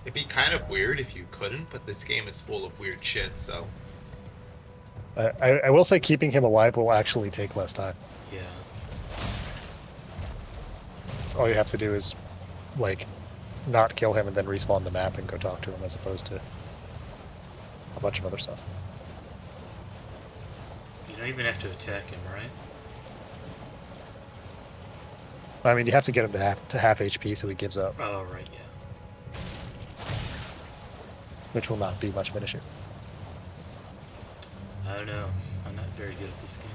It'd be kind of weird if you couldn't, but this game is full of weird shit, so... I will say keeping him alive will actually take less time. Yeah. So all you have to do is, like, not kill him and then respawn the map and go talk to him, as opposed to a bunch of other stuff. You don't even have to attack him, right? I mean, you have to get him to half HP so he gives up, Oh, right, yeah. which will not be much of an issue. I don't know. I'm not very good at this game.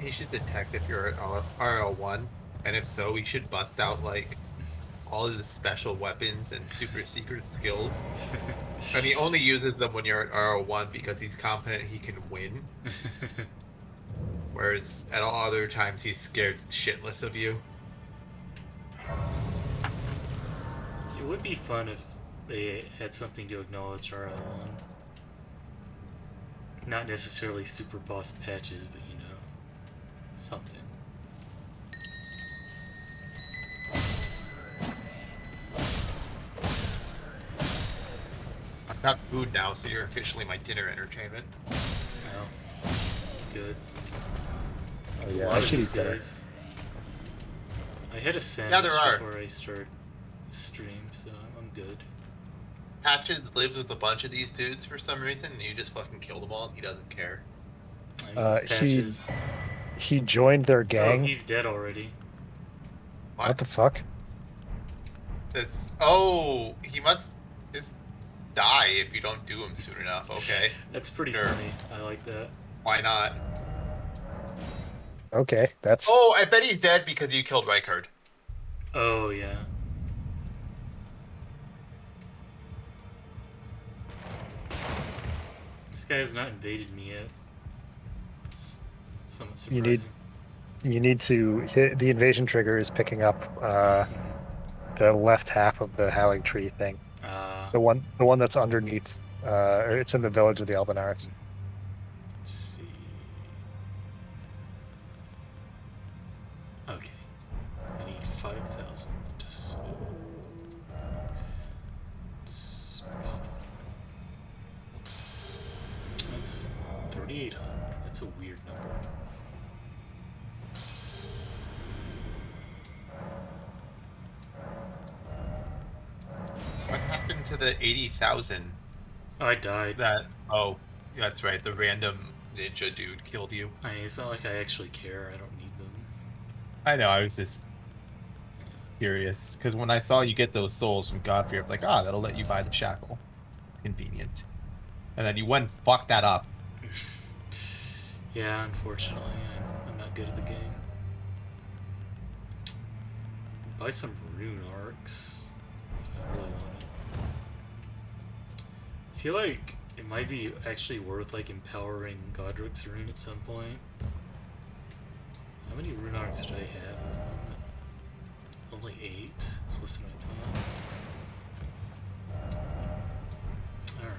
You should detect if you're at RL1, and if so, we should bust out, like, all of the special weapons and super secret skills. And he only uses them when you're at RL1 because he's confident he can win. Whereas at all other times, he's scared shitless of you. It would be fun if they had something to acknowledge RL1. Not necessarily super boss Patches, but you know, something. I've got food now, so you're officially my dinner entertainment. Oh, good. There's yeah, a lot I of should these eat dinner. days. I had a sandwich Yeah, there are. before I start stream, so I'm good. Patches lives with a bunch of these dudes for some reason, and you just fucking kill them all, and he doesn't care. I use Patches. He joined their Oh, gang. he's dead already. What the fuck? Oh, he must just die if you don't do him soon enough. Okay, That's pretty Sure. funny. I like that. why not? Okay, that's Oh, I bet he's dead because you killed Rykard. Oh, yeah. This guy has not invaded me yet. It's somewhat You need- surprising. you need to hit the invasion trigger is picking up the left half of the Howling Tree thing. The one that's underneath. It's in the village of the Albinaris. Let's see. Okay. I need 5,000. So... That's 3,800. That's a weird number. What happened to the 80,000? Oh, I died. Oh, that's right. The random ninja dude killed you. I mean, it's not like I actually care. I don't need them. I know. I was just. curious because when I saw you get those souls from Godfrey, I was like, ah, that'll let you buy the shackle. Convenient. And then you went and fucked that up. Yeah, unfortunately, I'm not good at the game. Buy some rune arcs if I really want it. I feel like it might be actually worth like empowering Godric's rune at some point. How many rune arcs do I have at the moment? Only 8. It's less than I thought. Alright.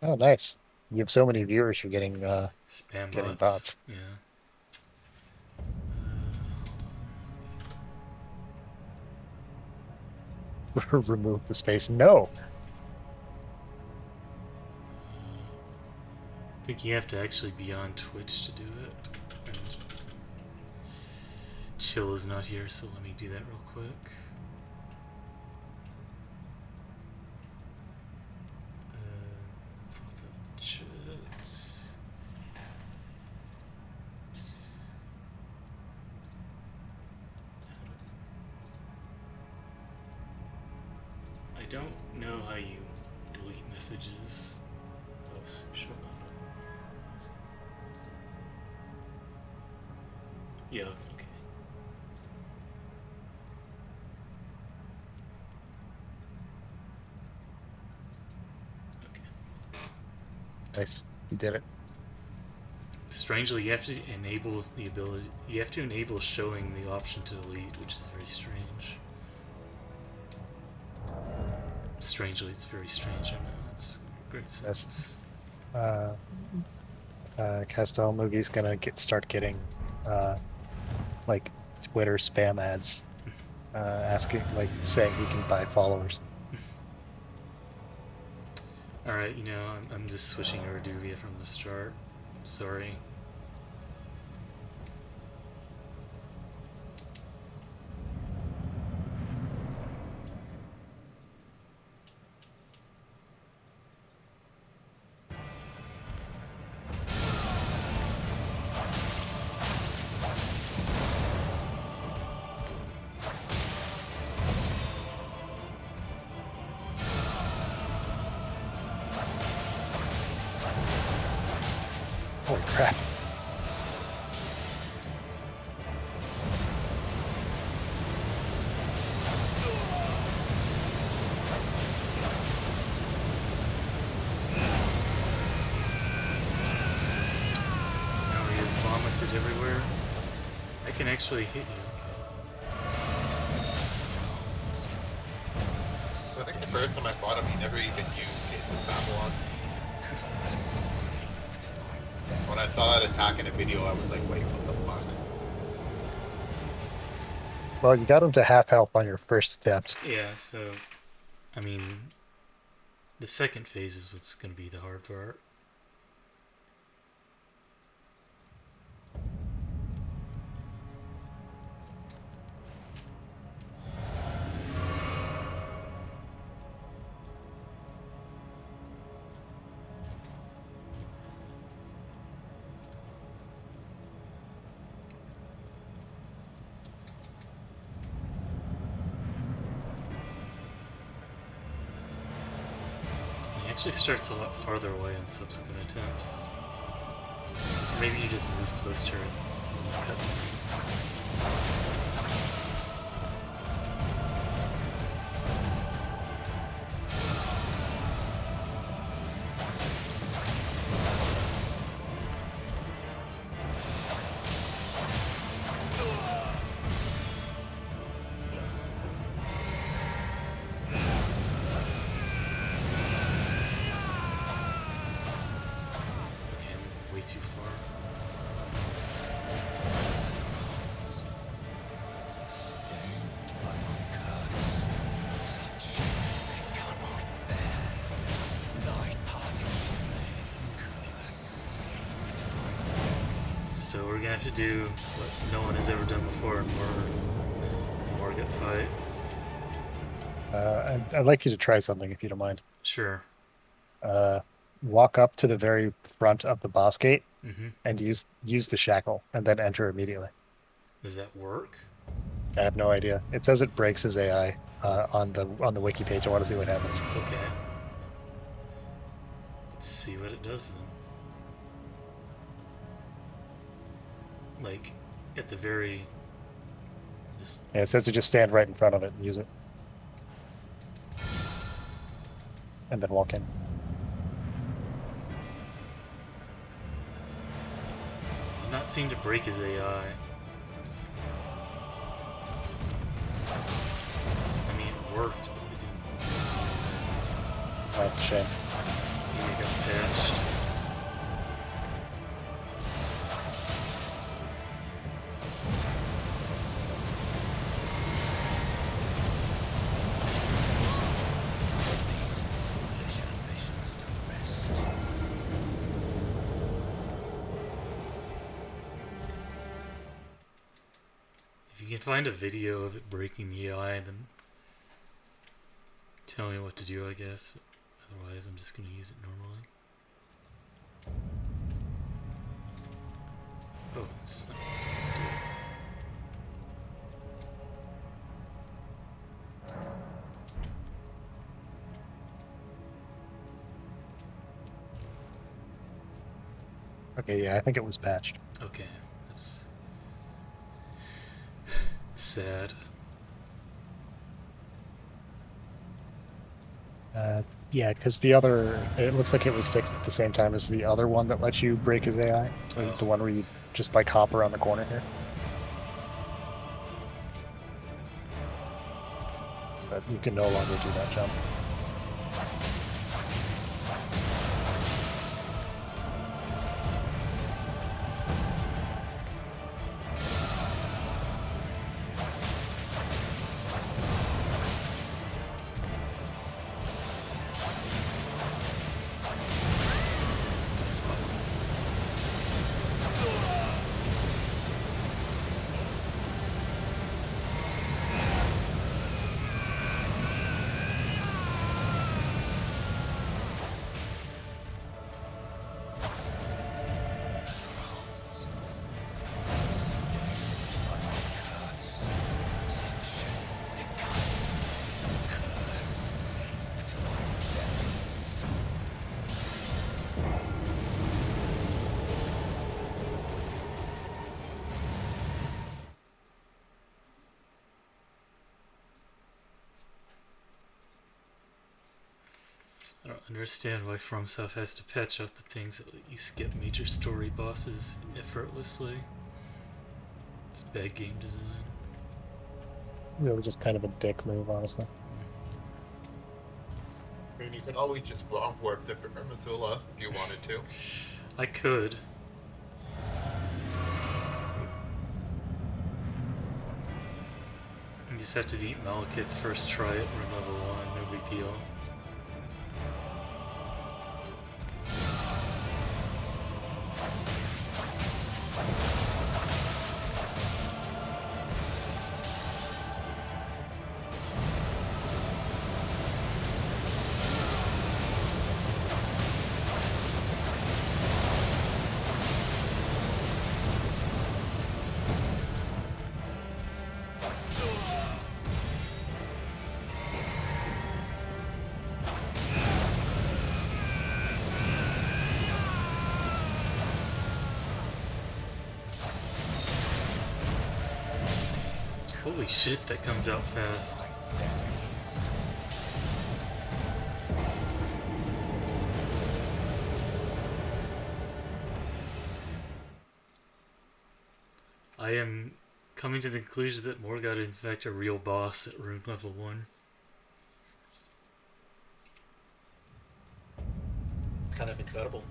Oh, nice. You have so many viewers. You're getting Spam getting bots. bots. Yeah. Remove the space. No. I think you have to actually be on Twitch to do it. And Chill is not here, so let me do that real quick. I don't know how you delete messages. Oh, sure. Yeah, okay. Okay. Nice. You did it. Strangely, you have to enable the ability. You have to enable showing the option to delete, which is very strange. Strangely, it's very strange. I know it's great sense. Castel Mugi's gonna start getting like Twitter spam ads asking, like saying he can buy followers. Alright, you know, I'm just switching over to Duvia from the start. Sorry. Holy crap. Now he is vomited everywhere. I can actually hit you. So I think the first time I fought him, he never even used hits in Babylon. When I saw that attack in a video, I was like, wait, what the fuck? Well, you got him to half health on your first attempt. Yeah, so, I mean, the second phase is what's going to be the hard part. He actually starts a lot farther away on subsequent attempts. Maybe you just move close to her in the cutscene. Okay, I'm way too far. So we're gonna have to do what no one has ever done before in Morgan fight. I'd like you to try something if you don't mind. Sure. Uh, Walk up to the very front of the boss gate Mm-hmm. and use the shackle, and then enter immediately. Does that work? I have no idea. It says it breaks his AI on the wiki page. I want to see what happens. Okay. Let's see what it does then. Like, at the very... This... Yeah, it says to just stand right in front of it and use it, and then walk in. Did not seem to break his AI. I mean, it worked, but it didn't... Oh, that's a shame. Maybe it got patched. If you can find a video of it breaking the AI, then tell me what to do, I guess. Otherwise, I'm just going to use it normally. Oh, it's... Okay, yeah, I think it was patched. Okay, that's... sad. Yeah, because the other, it looks like it was fixed at the same time as the other one that lets you break his AI. Oh. The one where you just like hop around the corner here. But you can no longer do that jump. I don't understand why FromSoft has to patch out the things that let you skip major story bosses effortlessly. It's bad game design. Really just kind of a dick move, honestly. I mean, you could always just warp the Missoula if you wanted to. I could. You just have to beat Malekith first try at run level 1, no big deal. Holy shit, that comes out fast. I am coming to the conclusion that Morgoth is in fact a real boss at rune level 1. It's kind of incredible.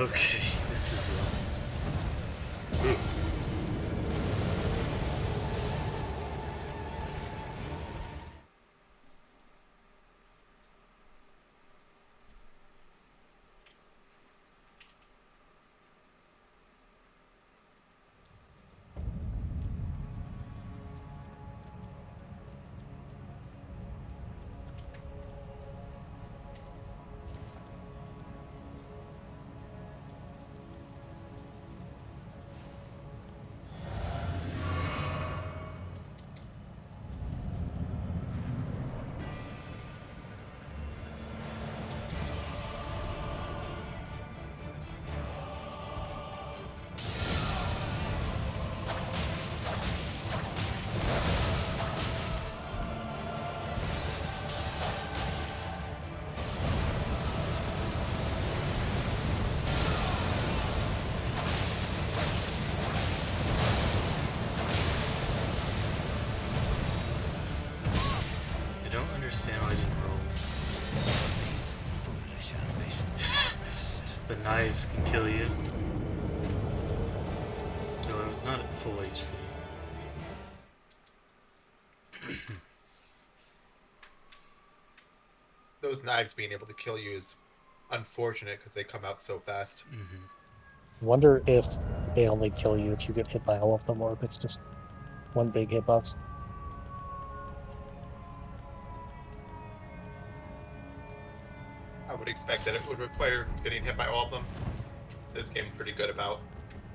Okay, this is ooh. I don't understand why I didn't roll. The knives can kill you. No, I was not at full HP. Those knives being able to kill you is unfortunate because they come out so fast. Wonder if they only kill you if you get hit by all of them, or if it's just one big hitbox. I would expect that it would require getting hit by all of them. This game's pretty good about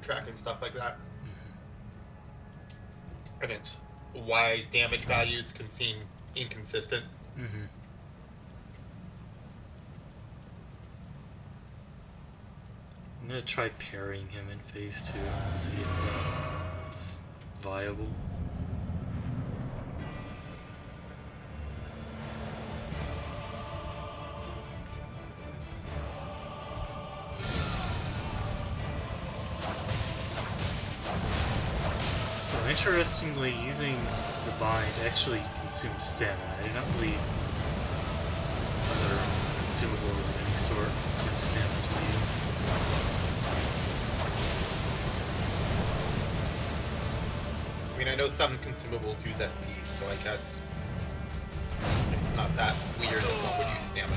tracking stuff like that. And it's why damage values can seem inconsistent. I'm gonna try parrying him in phase 2 and see if that's viable. So interestingly, using the bind actually consumes stamina. I do not believe other consumables of any sort consume stamina to use. I mean, I know some consumables use FP, so I guess it's not that weird that one would use stamina.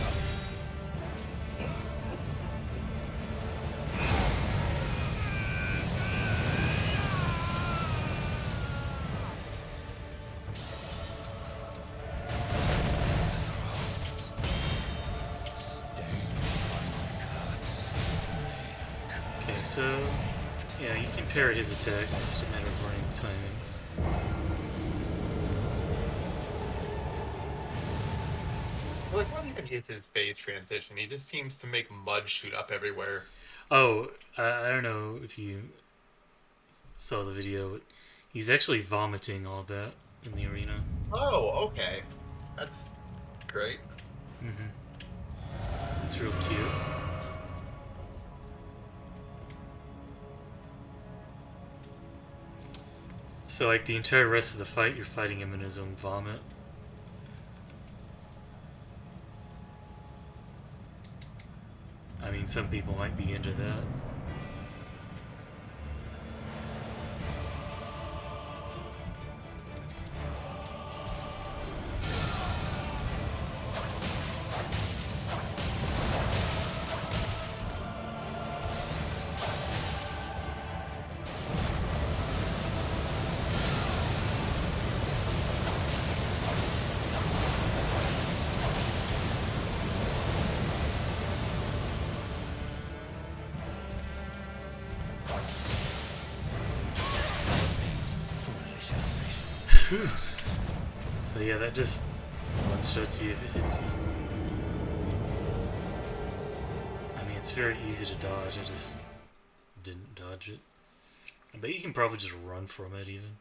Okay, so yeah, you can parry his attacks, it's just a matter of learning the timings. I like when even hits his phase transition, he just seems to make mud shoot up everywhere. Oh, I don't know if you saw the video, but he's actually vomiting all that in the arena. Oh, okay. That's great. So it's real cute. So like the entire rest of the fight, you're fighting him in his own vomit. I mean, some people might be into that. So yeah, that just one-shots you if it hits you. I mean, it's very easy to dodge, I just didn't dodge it. I bet you can probably just run from it even.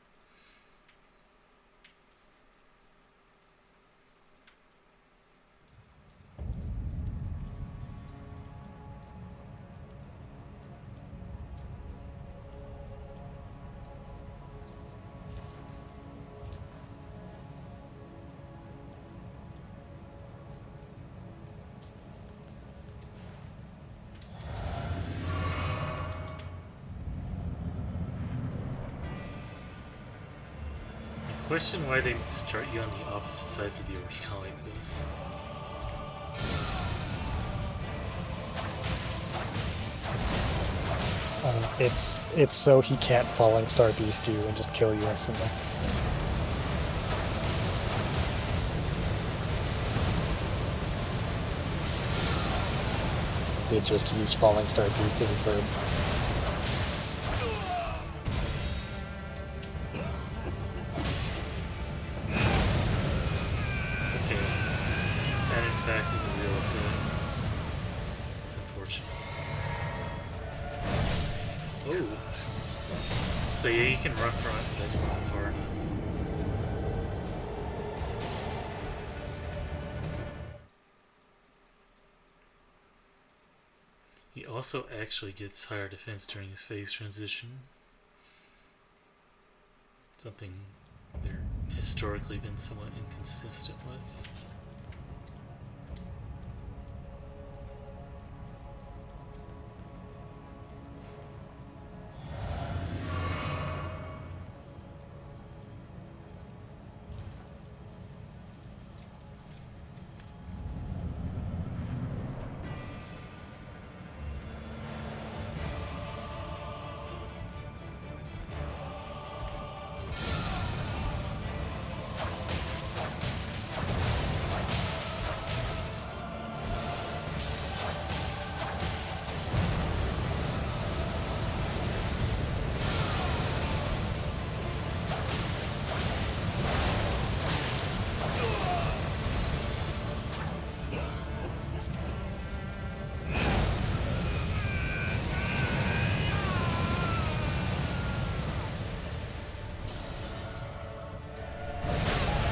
question why they start you on the opposite sides of the arena like this. It's so he can't Falling Star Beast you and just kill you instantly. They just use Falling Star Beast as a verb. Okay, that in fact is a real attack. It's unfortunate. Oh! So yeah, you can run from it, but not far enough. He also actually gets higher defense during his phase transition. Something they're historically been somewhat inconsistent with.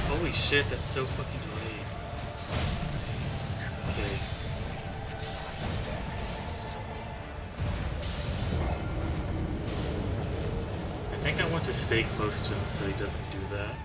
Holy shit, that's so fucking delayed. Okay. I think I want to stay close to him so he doesn't do that.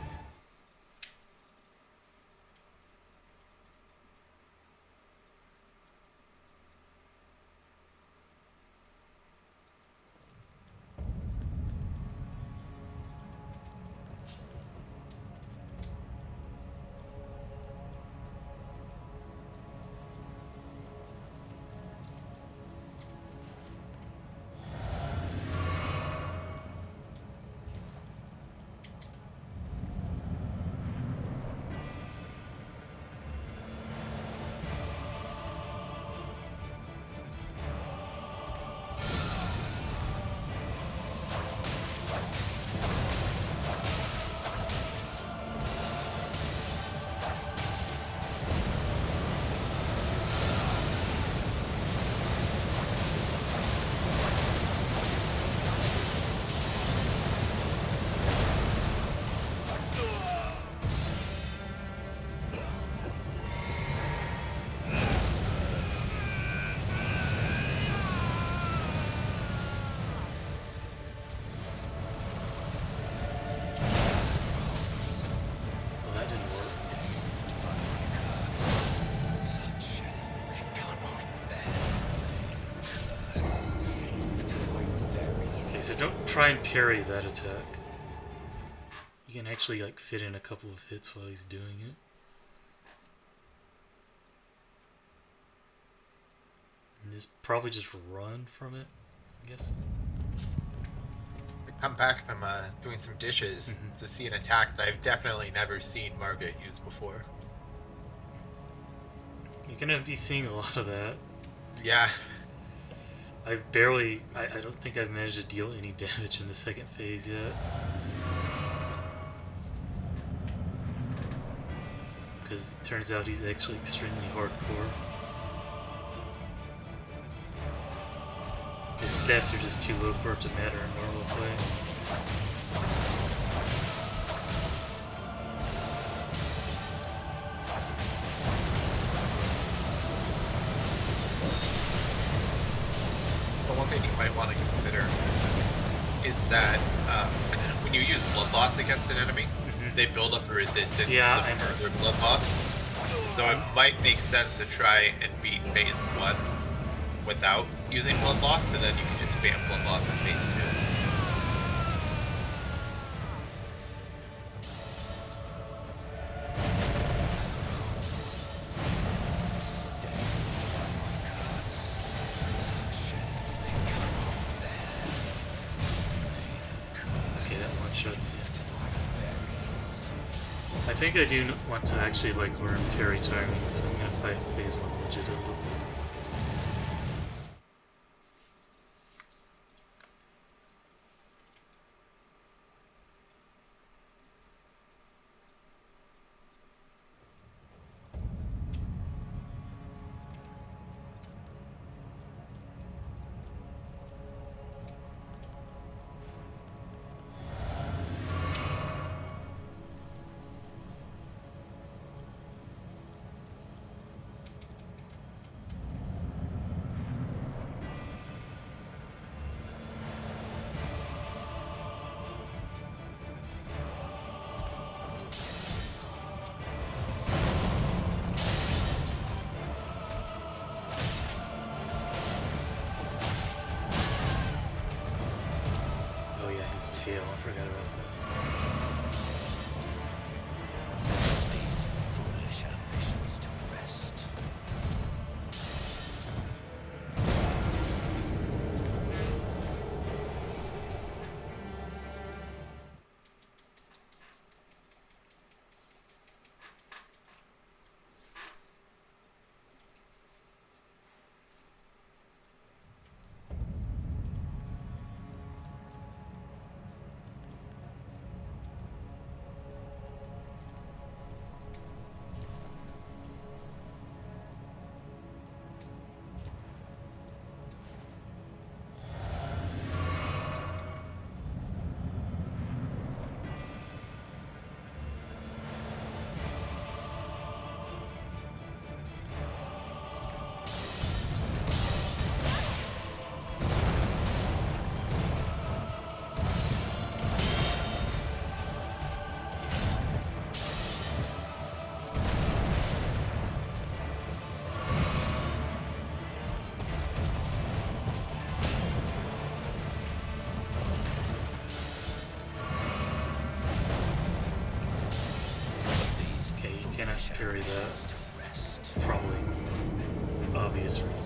So don't try and parry that attack. You can actually like fit in a couple of hits while he's doing it. And just probably just run from it, I guess. I come back from doing some dishes to see an attack that I've definitely never seen Margaret use before. You're gonna be seeing a lot of that. Yeah. I don't think I've managed to deal any damage in the second phase yet. Because it turns out he's actually extremely hardcore. His stats are just too low for it to matter in normal play. One thing you might want to consider is that when you use blood loss against an enemy, they build up a resistance to further blood loss. So it might make sense to try and beat phase 1 without using blood loss, and then you can just spam blood loss in phase one-shots. I think I do want to actually like learn parry timing, so I'm gonna fight phase 1 legit a little bit. His tail, I forgot about that. These foolish ambitions to rest. Parry that. Probably obvious reasons.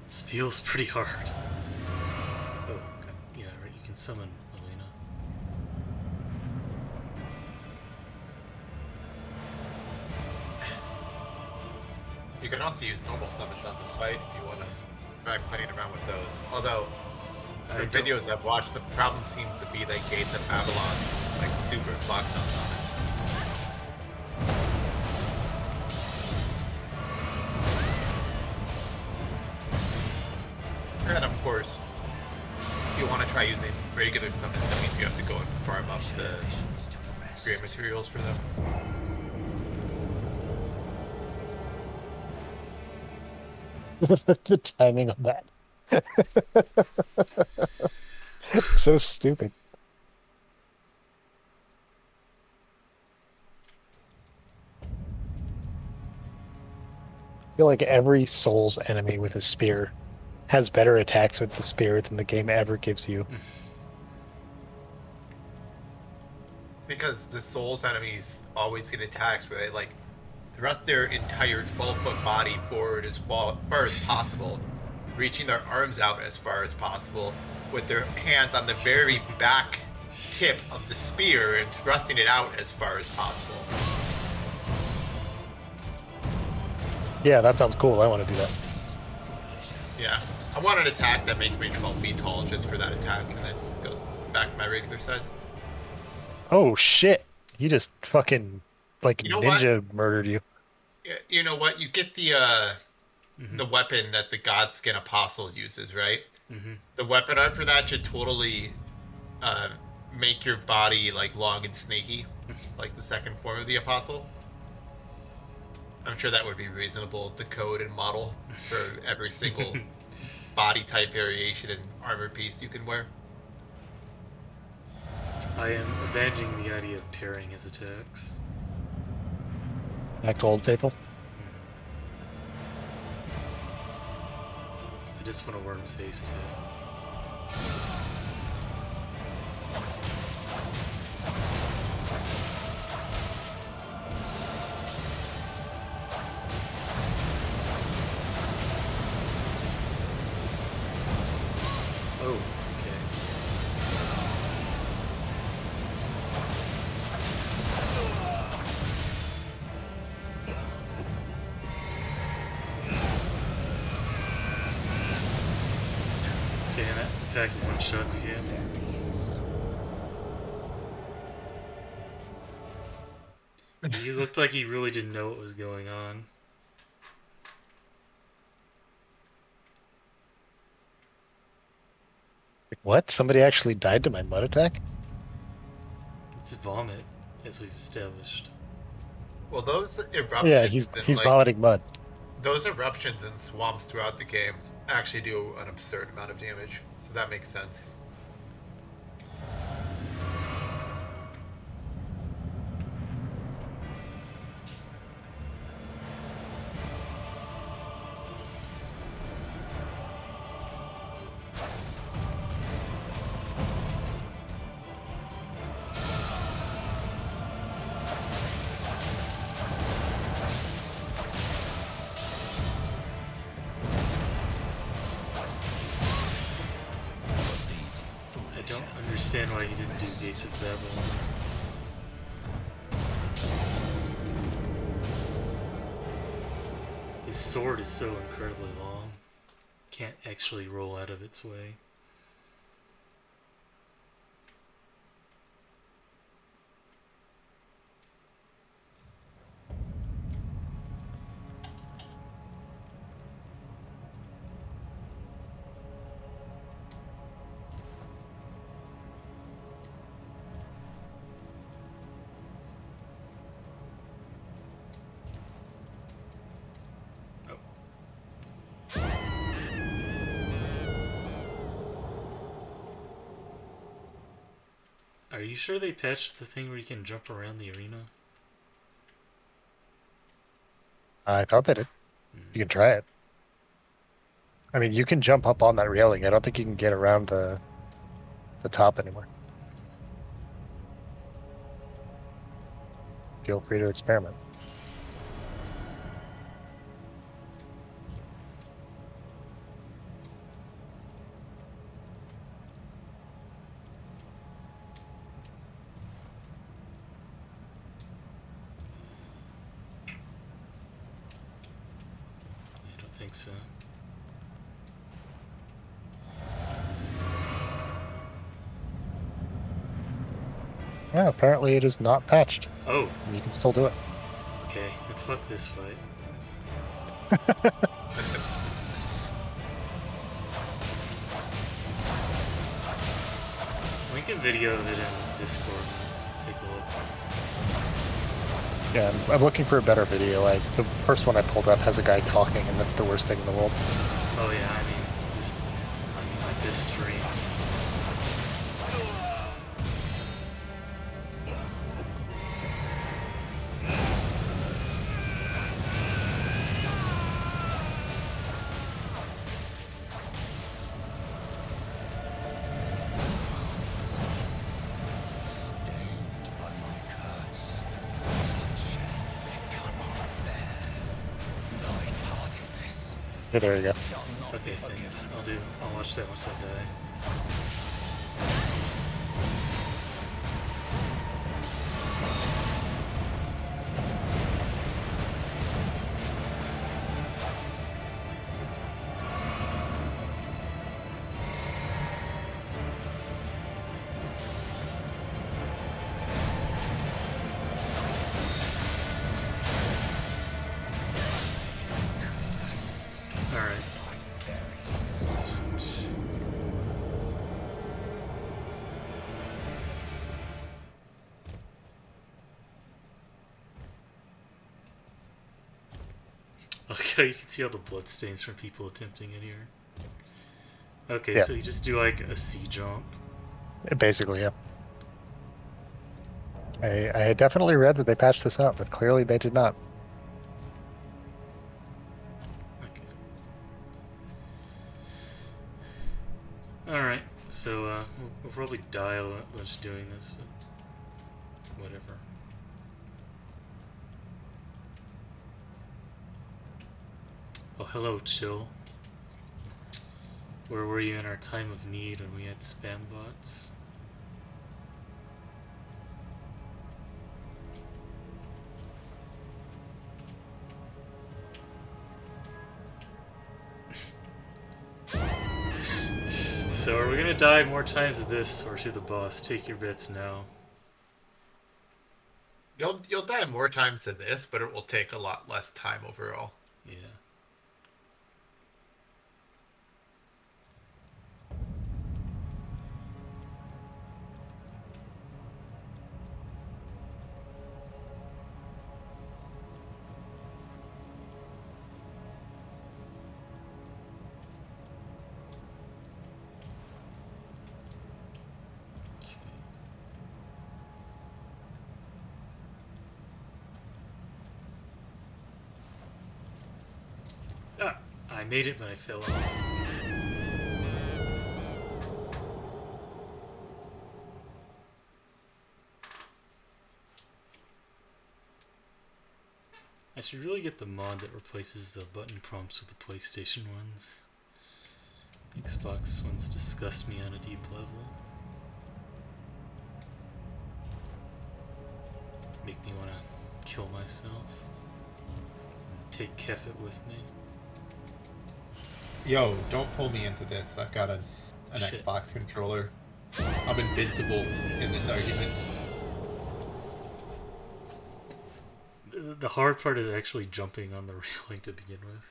This feels pretty hard. Oh, okay. Yeah, right. You can summon Elena. You can also use normal summons on this fight if you want to try playing around with those. Although, the videos I've watched, the problem seems to be that Gates of Babylon like super blocks on summons. And of course, if you want to try using regular summons, that means you have to go and farm up the great materials for them. The timing of that. It's so stupid. I feel like every Souls enemy with a spear has better attacks with the spear than the game ever gives you. Because the Souls enemies always get attacks where they like thrust their entire 12-foot body forward as far as possible, reaching their arms out as far as possible, with their hands on the very back tip of the spear and thrusting it out as far as possible. Yeah, that sounds cool. I want to do that. Yeah. I want an attack that makes me 12 feet tall just for that attack, and then goes back to my regular size. Oh shit! You just fucking like You know ninja what? murdered you. You know what? You get the weapon that the Godskin Apostle uses, right? Mm-hmm. The weapon art for that should totally make your body like long and snaky, like the second form of the Apostle. I'm sure that would be reasonable to code and model for every single body type variation and armor piece you can wear. I am abandoning the idea of parrying his attacks. Back to Old Faithful. I just want to learn phase 2. Oh, okay. Damn it. In fact, one-shots you. He looked like he really didn't know what was going on. What? Somebody actually died to my mud attack? It's vomit, as we've established. Well, those Yeah, eruptions and he's like vomiting mud. those eruptions and swamps throughout the game actually do an absurd amount of damage, so that makes sense. I don't understand why he didn't do Gates of Babylon. His sword is so incredibly long. Can't actually roll out of its way. Are you sure they patched the thing where you can jump around the arena? I thought they did. You can try it. I mean, you can jump up on that railing. I don't think you can get around the top anymore. Feel free to experiment. I don't think so. Yeah, apparently it is not patched. Oh, And you can still do it. okay. Then fuck this fight. Link a video of it in Discord. Take a look. Yeah, I'm looking for a better video. The first one I pulled up has a guy talking, and that's the worst thing in the world. Oh yeah, I mean like this stream. Stained by my curse, sunshine cannot bear thy part in this. Yeah, there you go. Shall not Okay, be thanks. forgiven. I'll watch that once I die. Alright. Let's switch. Okay, you can see all the bloodstains from people attempting it here. Okay, Yeah. so you just do like a C jump. Basically, yeah. I had definitely read that they patched this out, but clearly they did not. Okay. Alright, so we'll probably die a lot much doing this, but whatever. Oh, hello, Chill. Where were you in our time of need when we had spam bots? So are we gonna die more times to this or to the boss? Take your bets now. You'll die more times than this, but it will take a lot less time overall. Yeah. Ah, I made it, but I fell off. I should really get the mod that replaces the button prompts with the PlayStation ones. The Xbox ones disgust me on a deep level. Make me want to kill myself. And take Kefit with me. Yo, don't pull me into this. I've got an Shit. Xbox controller. I'm invincible in this argument. The hard part is actually jumping on the railing to begin with.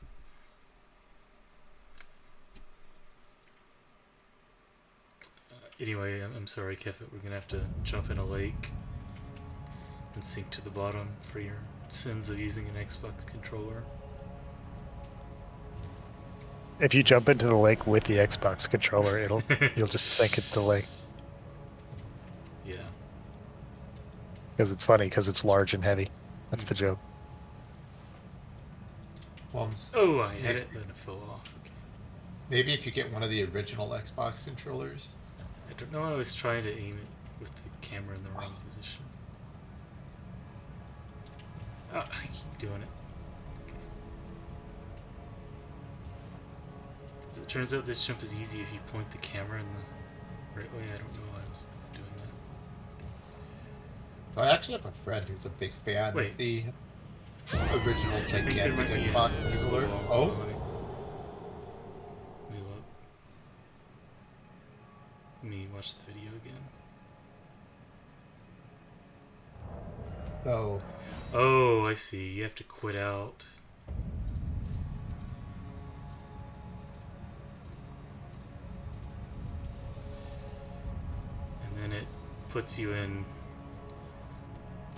Anyway, I'm sorry, Kefit. We're gonna have to jump in a lake and sink to the bottom for your sins of using an Xbox controller. If you jump into the lake with the Xbox controller, you'll just sink into the lake. Yeah. Because it's funny, because it's large and heavy. That's the joke. Well, Oh, I had it, then it fell off. Okay. maybe if you get one of the original Xbox controllers. I don't know. I was trying to aim it with the camera in the wrong position. Oh, I keep doing it. As it turns out, this jump is easy if you point the camera in the right way. I don't know why I was doing that. I actually have a friend who's a big fan Wait. of the original I think there gigantic might be Xbox a controller. wall. Oh, Let me look. Let me watch the video again. so Oh, I see. You have to quit out. And then it puts you in.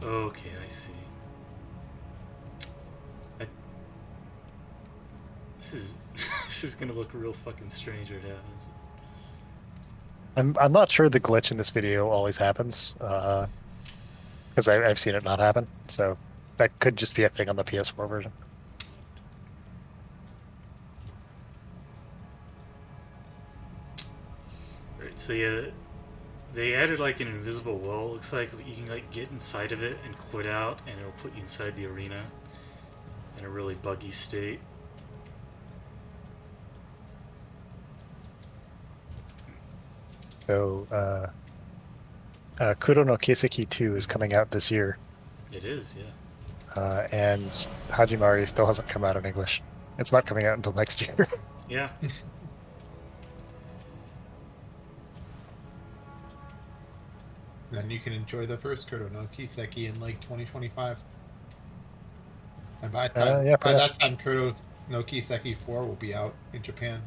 Okay, I see. This is this is gonna look real fucking strange when it happens. I'm not sure the glitch in this video always happens, because I've seen it not happen. So that could just be a thing on the PS4 version. Right, so yeah, they added like an invisible wall. Looks like you can like get inside of it and quit out, and it'll put you inside the arena in a really buggy state. So Kuro no Kiseki 2 is coming out this year, It is, yeah. and Hajimari still hasn't come out in English. It's not coming out until next year. Yeah. then you can enjoy the first Kuro no Kiseki in like 2025. And by yeah, by perhaps. that time, Kuro no Kiseki 4 will be out in Japan.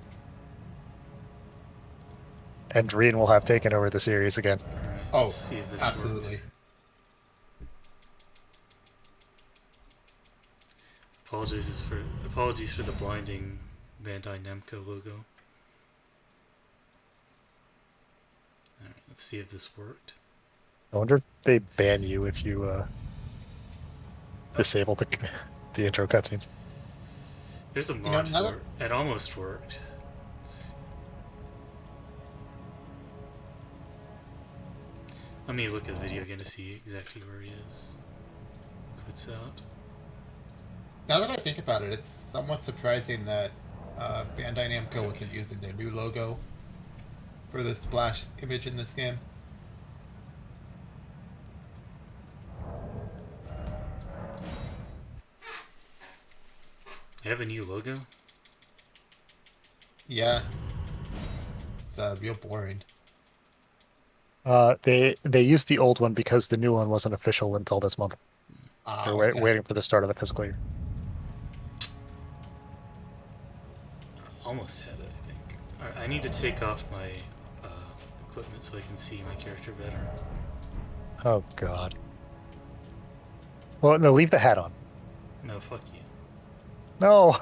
And Reen will have taken over the series again. Alright, Oh, let's see if this absolutely. works. Apologies for the blinding Bandai Namco logo. Alright, let's see if this worked. I wonder if they ban you if you disable the intro cutscenes. There's a You know, mod for it. It almost worked. Let me look at the video again to see exactly where he is. Quits out. now that I think about it, it's somewhat surprising that Bandai Namco wasn't using their new logo for the splash image in this game. They have a new logo? Yeah, it's real boring. They used the old one because the new one wasn't official until this month. Ah, They're okay. waiting for the start of the fiscal year. Almost had it, I think. I need to take off my equipment so I can see my character better. Oh God. Well, no, leave the hat on. No, fuck you. No.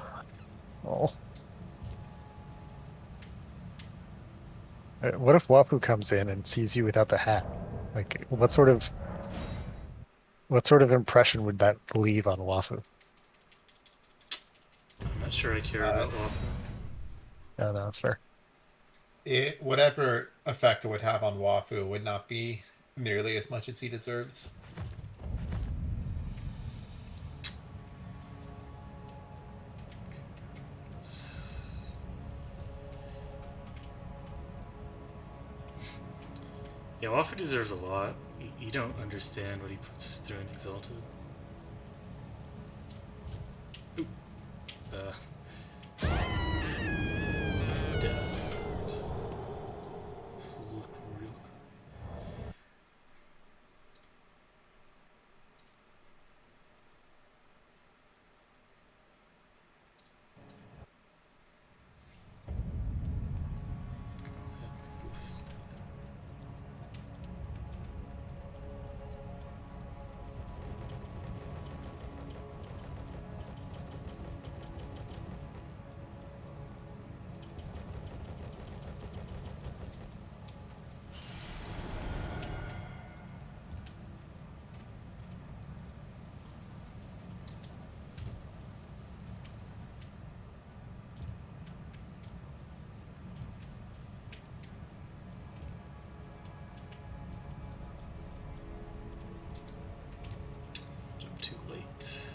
Oh. What if Wafu comes in and sees you without the hat? Like, what sort of impression would that leave on Wafu? I'm not sure I care Uh, about Waffle. No, no, that's fair. Whatever effect it would have on Wafu would not be nearly as much as he deserves. Yeah, Waffle deserves a lot. You don't understand what he puts us through in Exalted. Ooh. Death. Let's look real quick. I'm too late.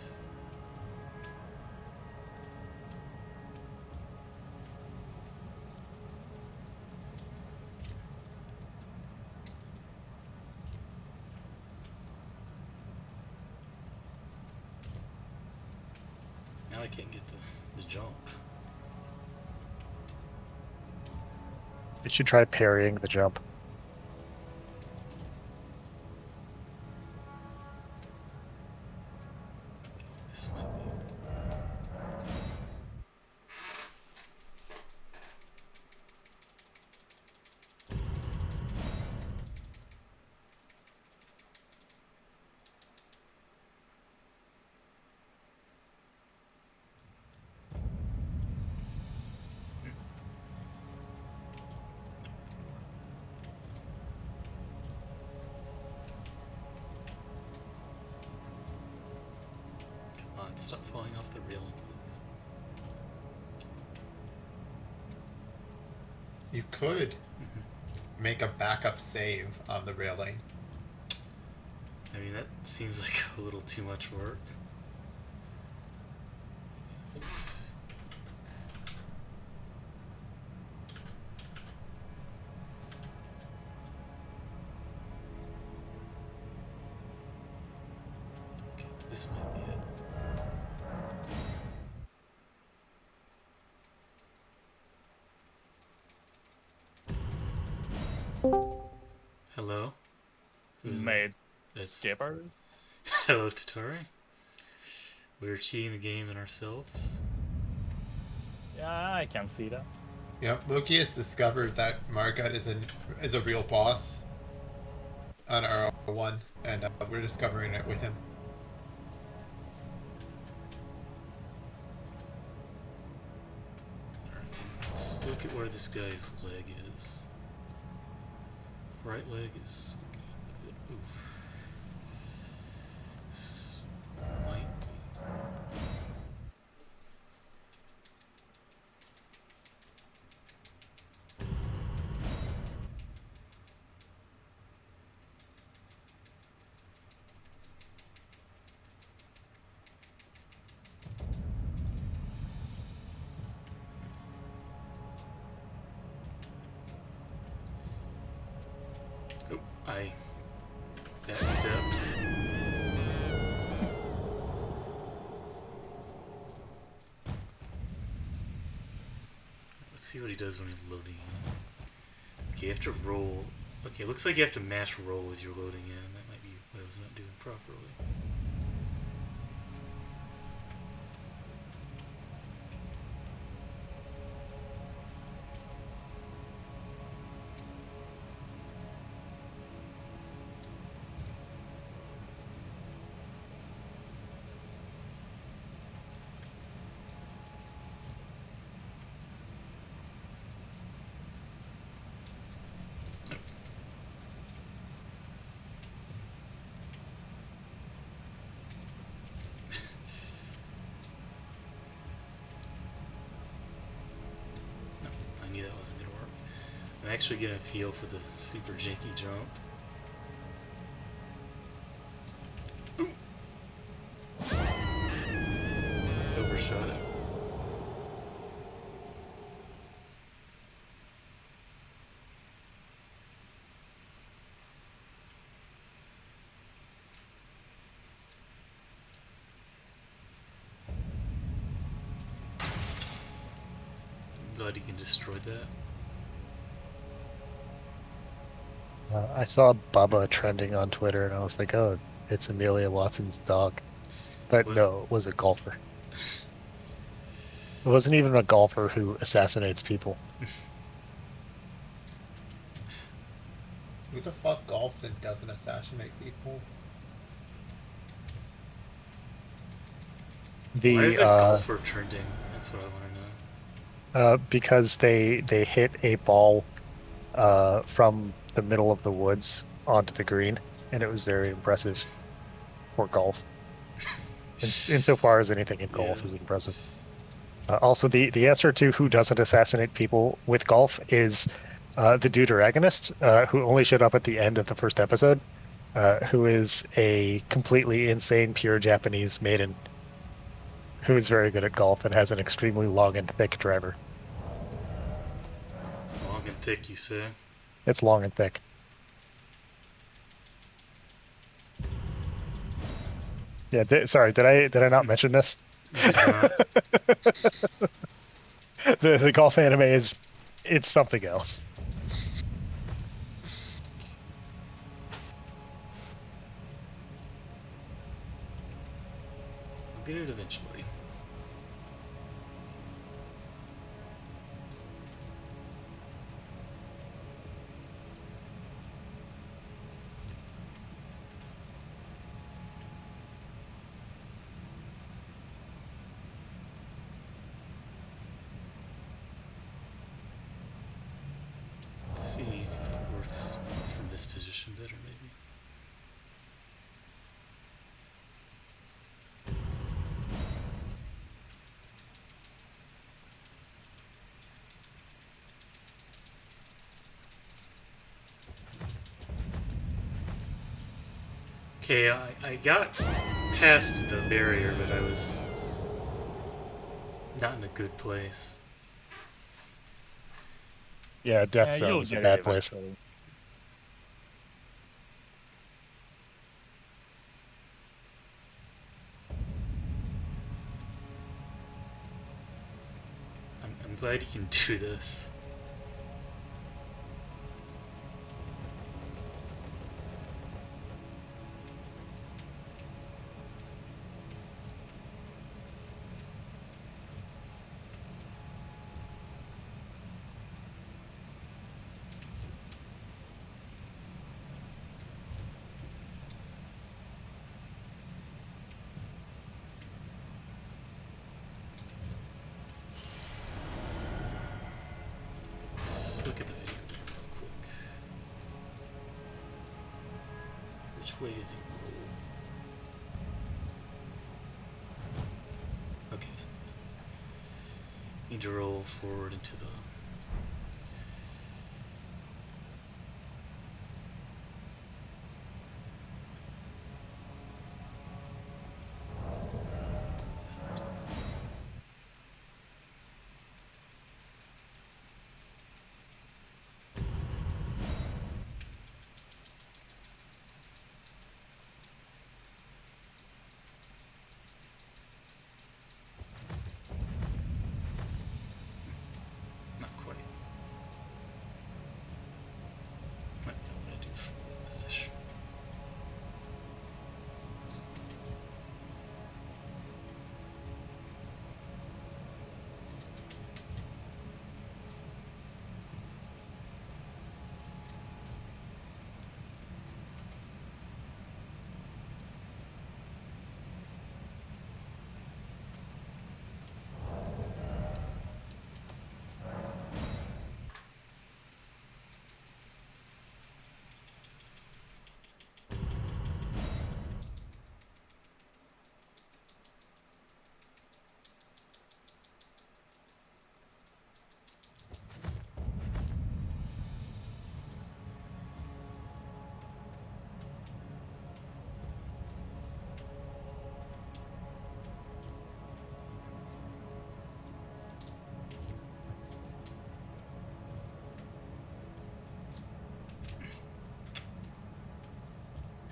Now I can't get the jump. You should try parrying the jump. This might be. Come on, stop falling off the railing, please. You could make a backup save on the railing. I mean, that seems like a little too much work. Let's... Okay, this might be it. Hello? Who's Made that? It's... skippers? Hello, Tatori. We're cheating the game and ourselves. Yeah, I can see that. Yep, Loki has discovered that Margut is a real boss on RL1, and we're discovering it with him. Alright, let's look at where this guy's leg is. Right leg is... Oof. see what he does when he's loading in. Okay, you have to roll. Okay, looks like you have to mash roll as you're loading in. That might be what I was not doing properly. I knew that wasn't going to work. I'm actually getting a feel for the super janky jump. Ooh. Overshot it. I'm glad you can destroy that. I saw Bubba trending on Twitter, and I was like, "Oh, it's Amelia Watson's dog." But no, it was a golfer. It wasn't even a golfer who assassinates people. Who the fuck golfs and doesn't assassinate people? Why is The a golfer trending? That's what I want to know. because they hit a ball from the middle of the woods onto the green, and it was very impressive for golf. Insofar as anything in golf Yeah. is impressive. Also, the answer to who doesn't assassinate people with golf is the deuteragonist, who only showed up at the end of the first episode, who is a completely insane pure Japanese maiden who is very good at golf and has an extremely long and thick driver. Long and thick, you say? It's long and thick. Yeah, sorry, did I not mention this? You did not. The golf anime it's something else. I'll get it eventually. Let's see if it works from this position better, maybe. Okay, I got past the barrier, but I was not in a good place. Yeah, Death Zone You'll is a get bad it place. eventually. I'm glad you can do this. Let's look at the video real quick. Which way is he roll? Okay. Need to roll forward into the.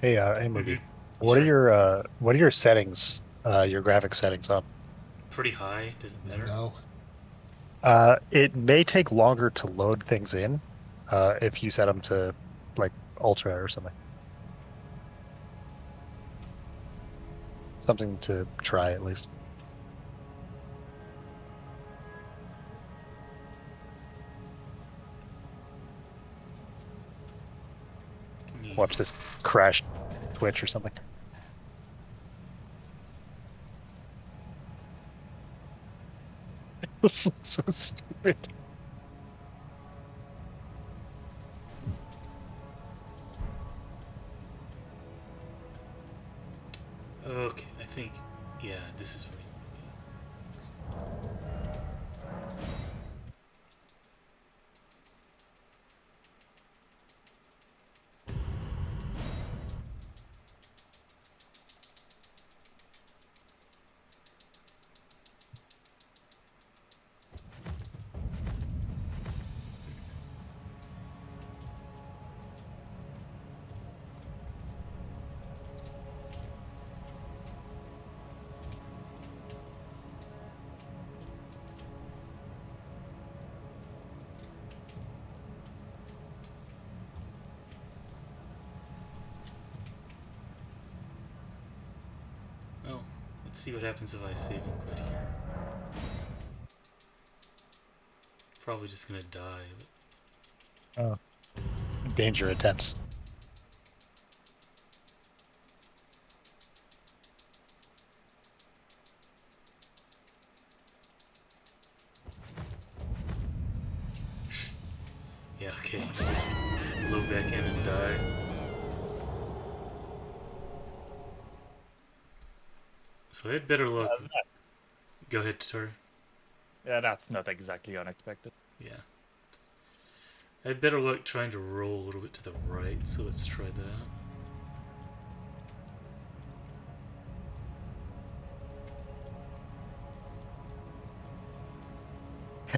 Hey, Moogie. Mm-hmm. What Sure. are your settings? Your graphic settings on? Pretty high. Does it matter? No. It may take longer to load things in, if you set them to like ultra or something. Something to try at least. I mean, Watch this crash Twitch or something. This is so stupid. okay, I think, yeah, this is right. Oh, let's see what happens if I save and quit here. Probably just gonna die, but Oh, danger attempts. yeah, okay, just load back in and die. So I had better luck. Go ahead, Tori. Yeah, that's not exactly unexpected. Yeah. I had better luck trying to roll a little bit to the right, so let's try that.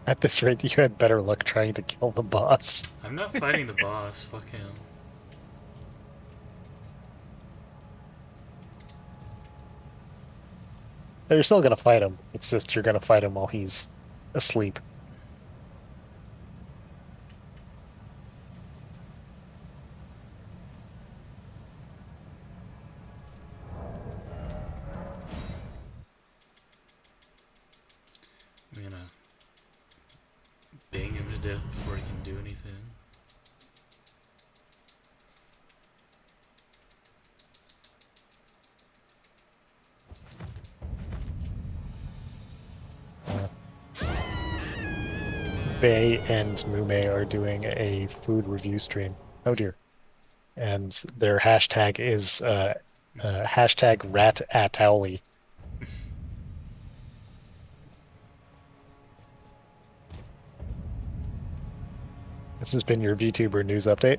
At this rate, you had better luck trying to kill the boss. I'm not fighting the boss, fuck him. You're still gonna fight him. It's just you're gonna fight him while he's asleep. I'm gonna bang him to death before he can do anything. Bay and Mume are doing a food review stream. Oh dear. And their hashtag is hashtag ratatowly. This has been your VTuber news update.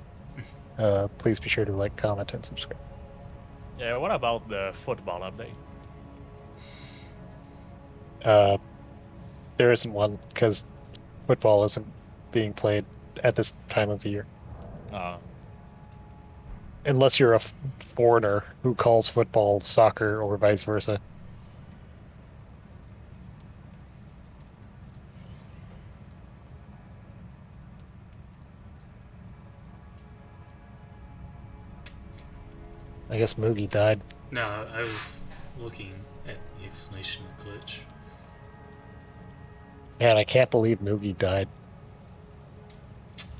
Please be sure to like, comment, and subscribe. Yeah, what about the football update? There isn't one because football isn't being played at this time of the year. Uh, Unless you're a foreigner who calls football soccer or vice versa. I guess Moogie died. No, I was looking at the explanation of the glitch. Man, I can't believe Moogie died.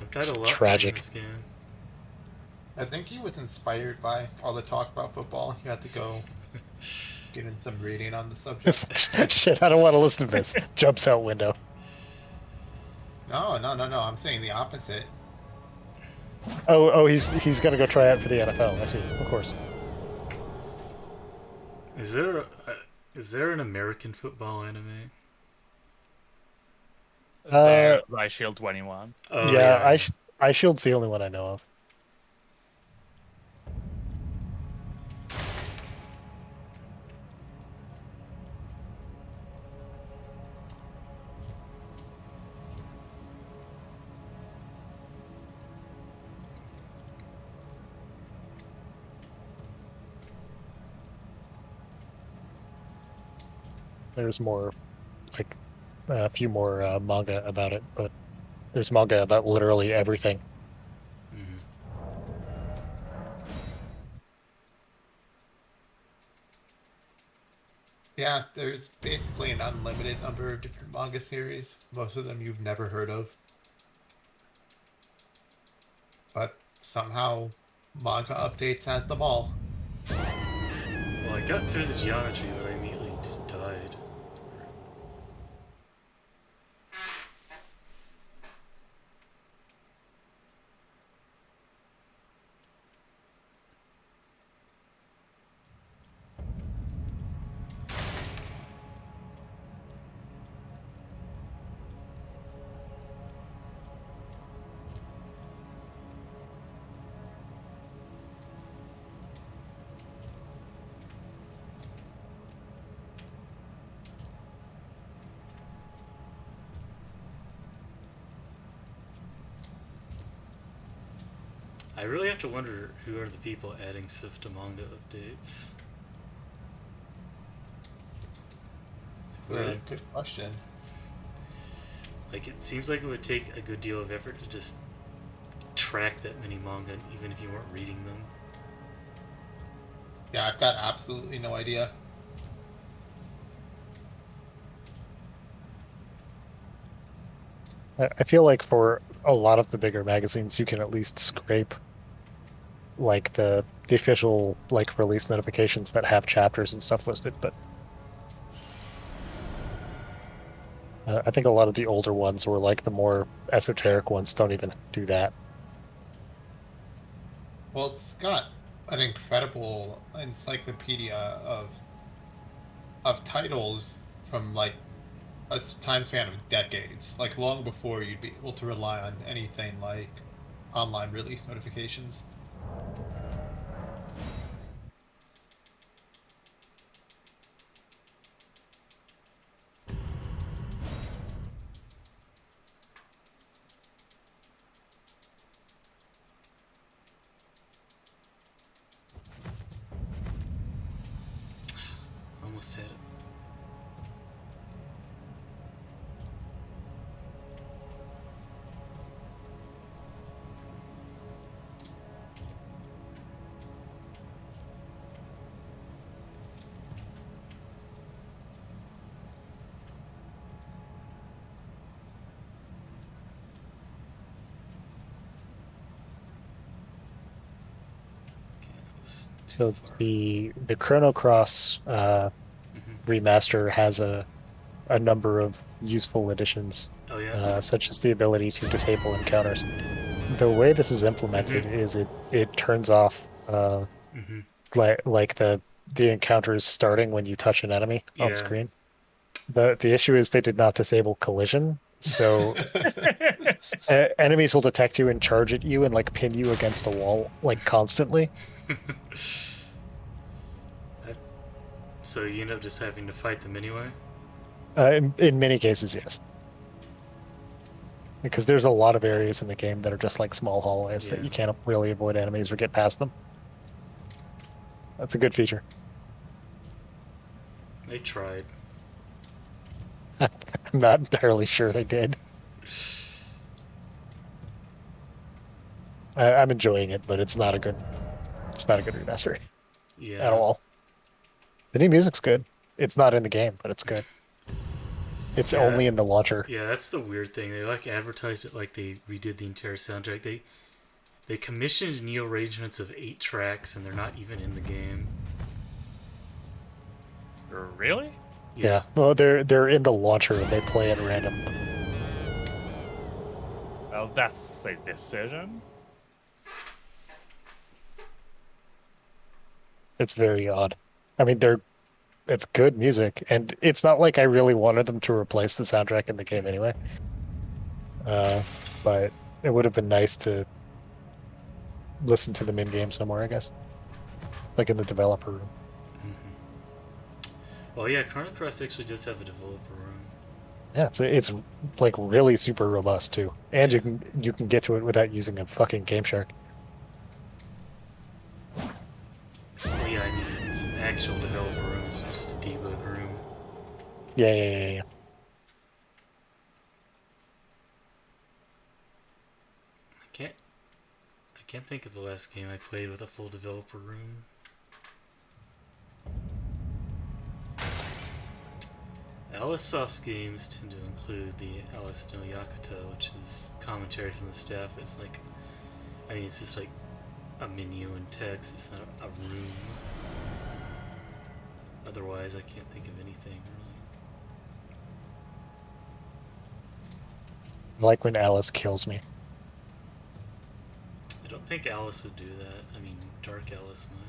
I've died It's a lot playing tragic. this game. I think he was inspired by all the talk about football. He had to go get in some reading on the subject. Shit, I don't want to listen to this. Jumps out window. No. I'm saying the opposite. Oh, he's gonna go try out for the NFL. I see, of course. Is there an American football anime? there's Ice Shield 21. Oh Yeah, yeah. Ice Shield's the only one I know of. There's more, like, a few more manga about it, but there's manga about literally everything. Mhm. Yeah, there's basically an unlimited number of different manga series. Most of them you've never heard of. But somehow manga updates has them all. Well, I got through the geometry, but I immediately just died. I really have to wonder who are the people adding stuff to manga updates. Really? Good question. Like, it seems like it would take a good deal of effort to just track that many manga, even if you weren't reading them. Yeah, I've got absolutely no idea. I feel like for a lot of the bigger magazines, you can at least scrape like the official like release notifications that have chapters and stuff listed, but I think a lot of the older ones or like the more esoteric ones don't even do that. Well, it's got an incredible encyclopedia of titles from like a time span of decades, like long before you'd be able to rely on anything like online release notifications. Almost had it. Okay, that was too So far. the Chrono Cross Hmm. remaster has a number of useful additions, Oh, yeah? such as the ability to disable encounters. The way this is implemented Hmm. is it turns off Hmm. like the encounters starting when you touch an enemy on Yeah. screen. The issue is they did not disable collision, so enemies will detect you and charge at you and like pin you against a wall like constantly. That- so you end up just having to fight them anyway? In many cases, yes, because there's a lot of areas in the game that are just like small hallways that Yeah. you can't really avoid enemies or get past them. That's a good feature. They tried. I'm not entirely sure they did. I'm enjoying it, but it's not a good remaster at Yeah. all. The new music's good. It's not in the game, but it's good. It's Yeah. only in the launcher. Yeah, that's the weird thing. They like advertised it like they redid the entire soundtrack. They commissioned new arrangements of 8 tracks, and they're not even in the game. Really? Yeah. Yeah, well, they're in the launcher and they play at random. Well, that's a decision. It's very odd. I mean, it's good music, and it's not like I really wanted them to replace the soundtrack in the game anyway. Uh, but it would have been nice to listen to them in game somewhere, I guess, like in the developer room. Well, yeah, Chrono Cross actually does have a developer room. Yeah, it's like really super robust too, and Yeah. you can get to it without using a fucking Game Shark. Well, yeah, I mean, it's an actual developer room, it's just a debug room. Yeah. I can't. I can't think of the last game I played with a full developer room. Alice Soft's games tend to include the Alice no Yakuta, which is commentary from the staff. It's like, I mean, it's just like a menu and text. It's not a room. Otherwise, I can't think of anything really. I like when Alice kills me. I don't think Alice would do that. I mean, Dark Alice might.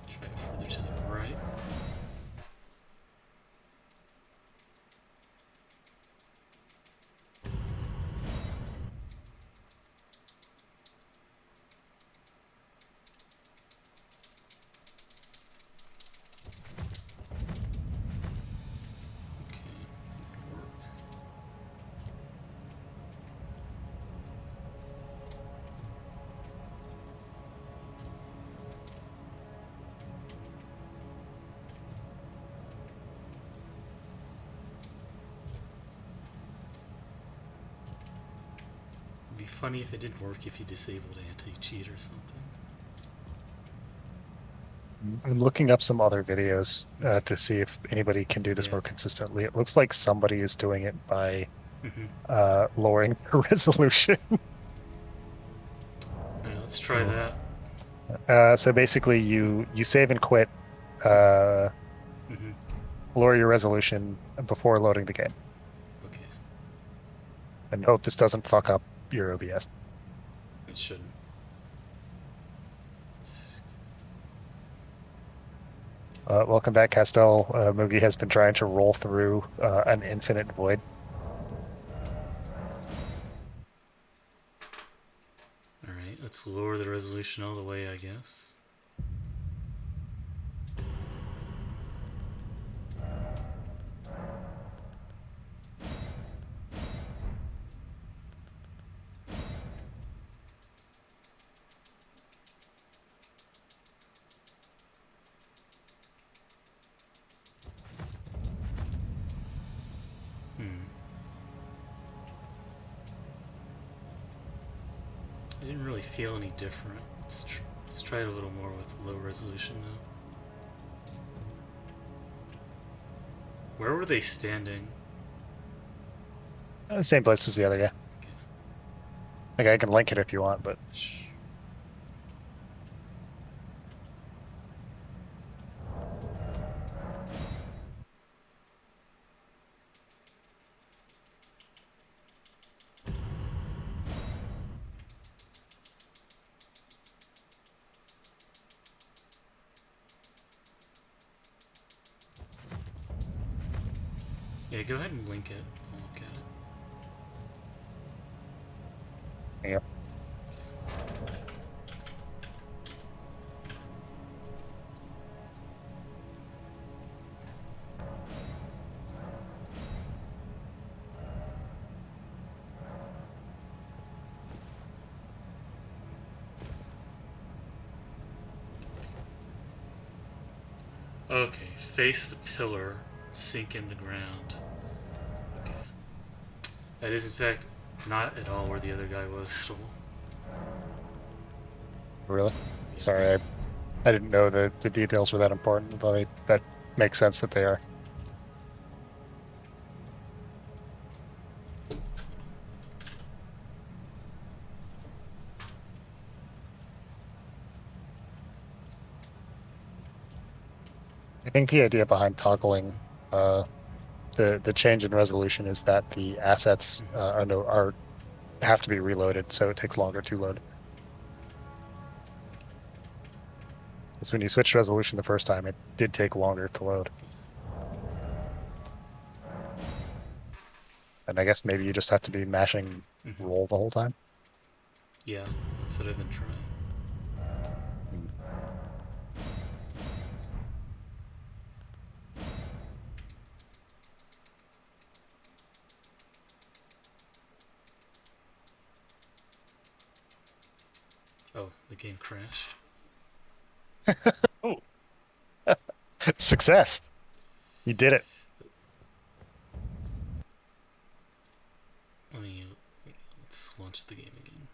Try it further to the right. Okay, work. It'd be funny if it didn't work if you disabled anti-cheat or something. I'm looking up some other videos to see if anybody can do this Yeah. more consistently. It looks like somebody is doing it by Mm-hmm. lowering the resolution. Alright, let's try that. So basically, you save and quit, uh, Mm-hmm. lower your resolution before loading the game, Okay, and hope this doesn't fuck up your OBS. it shouldn't. It's... Welcome back, Castell. Mugi has been trying to roll through an infinite void. Alright, let's lower the resolution all the way, I guess. I didn't really feel any different. Let's try it a little more with low resolution now. Where were they standing? Same place as the other guy. Okay. Like I can link it if you want, but yeah, go ahead and link it. I'll look at it. yep. Okay, face the pillar, sink in the ground. Okay. That is, in fact, not at all where the other guy was at all. Really? Sorry, I didn't know that the details were that important, but that makes sense that they are. I think the idea behind toggling uh, the change in resolution is that the assets are have to be reloaded, so it takes longer to load. Because when you switch resolution the first time, it did take longer to load. And I guess maybe you just have to be mashing roll the whole time. Yeah, that's what I've been trying. Hmm. Oh, the game crashed. Oh, Success! You did it. Let me let's launch the game again.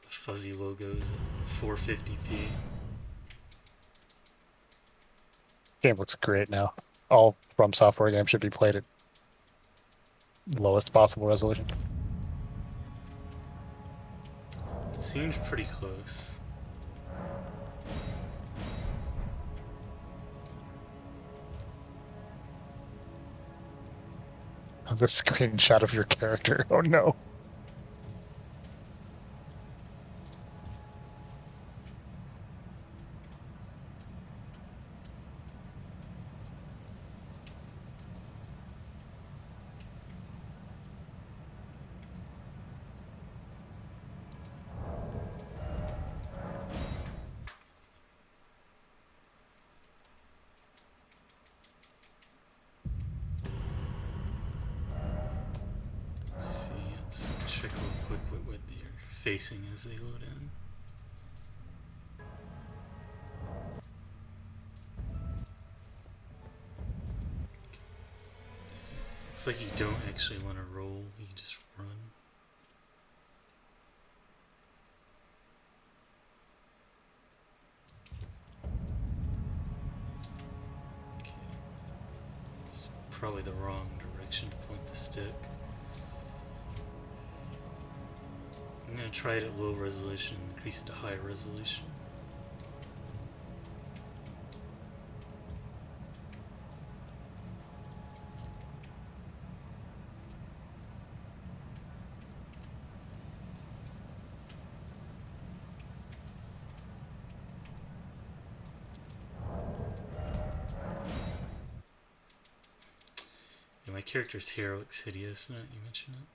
The fuzzy logos at 450p. Game looks great now. All From Software games should be played at lowest possible resolution. It seemed pretty close. The screenshot of your character. Oh no. Let's see, let's check real quick what they're facing as they load in. It's like you don't actually want to roll, you just run. Okay. It's probably the wrong direction to point the stick. I'm gonna try it at low resolution, increase it to high resolution. Yeah, my character's hair looks hideous now that you mention it.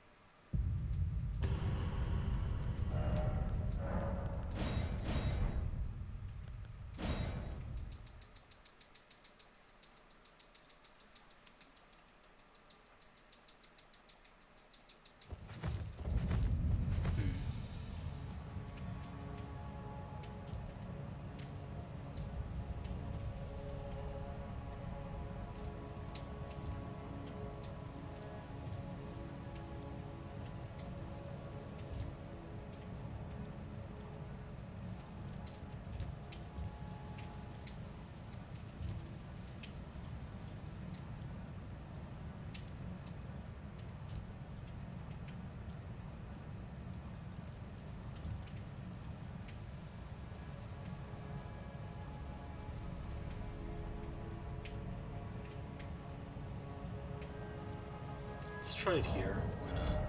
Let's try it here. Why not?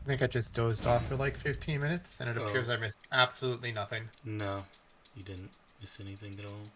I think I just dozed off for like 15 minutes, and it Oh, appears I missed absolutely nothing. no. You didn't miss anything at all.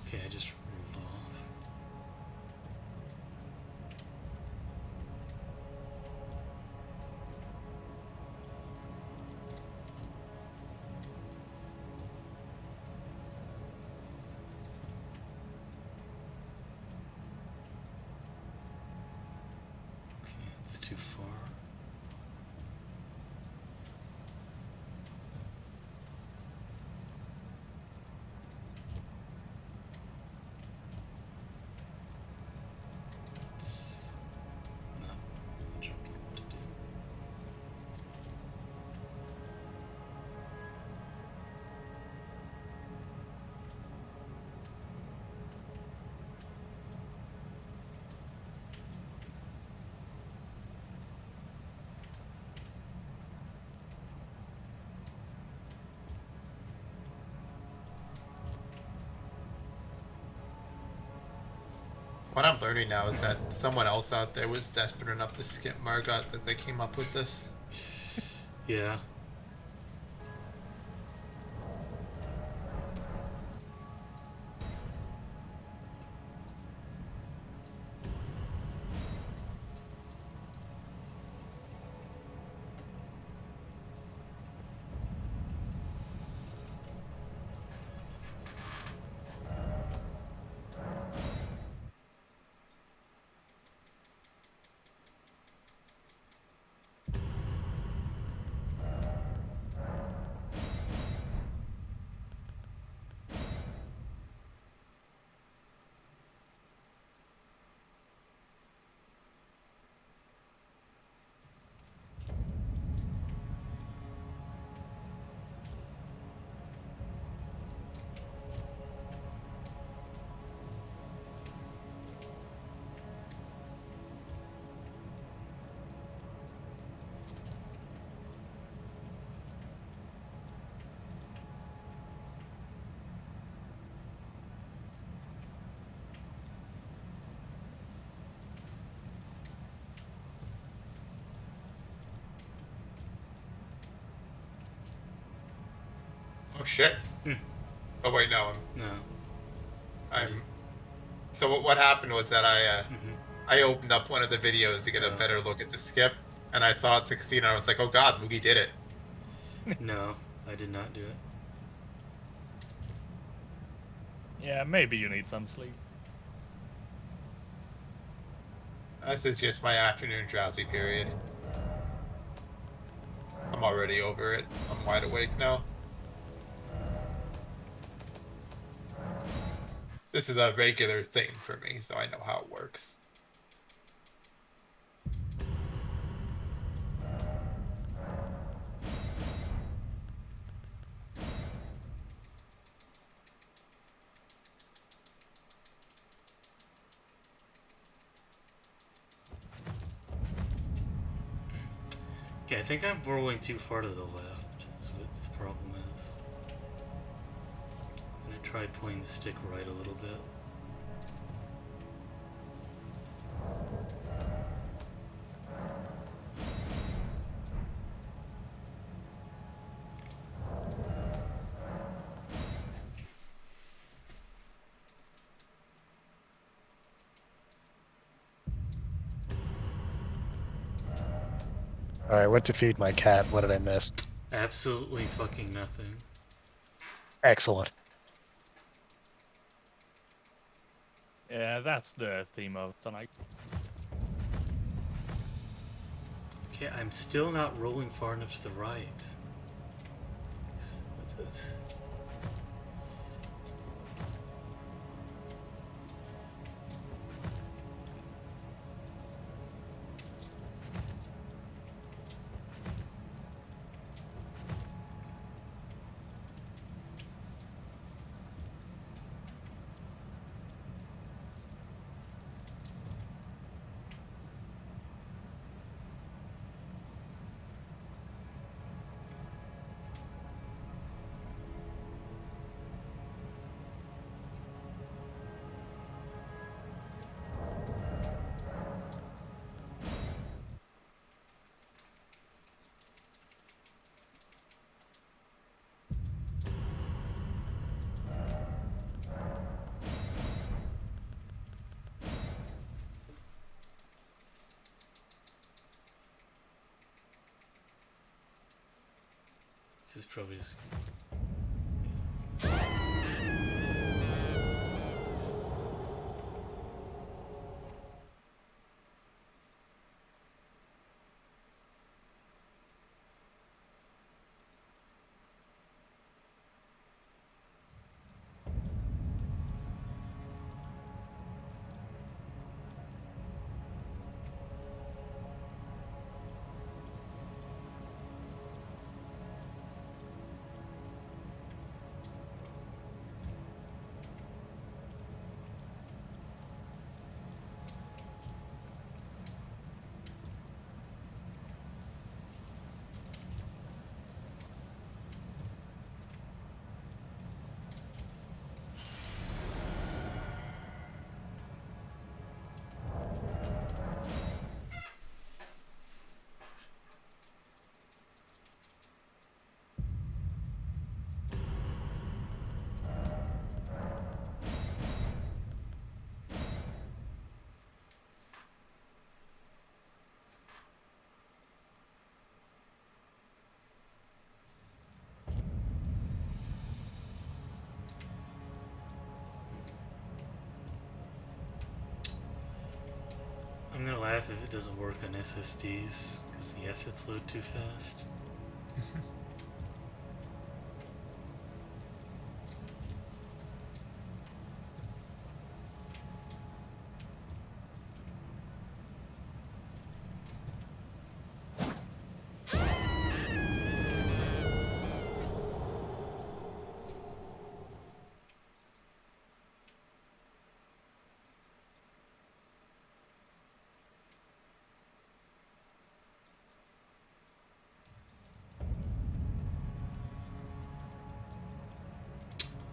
Okay, I just rolled off. Okay, it's too far. It's not much I'm able to do. What I'm learning now is that someone else out there was desperate enough to skip Margot that they came up with this. Yeah. Oh shit! Oh wait, no, No. I'm. So what happened was that Mm-hmm. I opened up one of the videos to get a better look at the skip, and I saw it succeed, and I was like, oh god, Mugi did it. No, I did not do it. Yeah, maybe you need some sleep. This is just my afternoon drowsy period. I'm already over it. I'm wide awake now. This is a regular thing for me, so I know how it works. Okay, I think I'm rolling too far to the left. That's what the problem is. And I tried pointing the stick right a little bit. All right, went to feed my cat. What did I miss? Absolutely fucking nothing. Excellent. Yeah, that's the theme of tonight. Okay, I'm still not rolling far enough to the right. What's this? This is probably just... I'm gonna laugh if it doesn't work on SSDs, because the assets load too fast.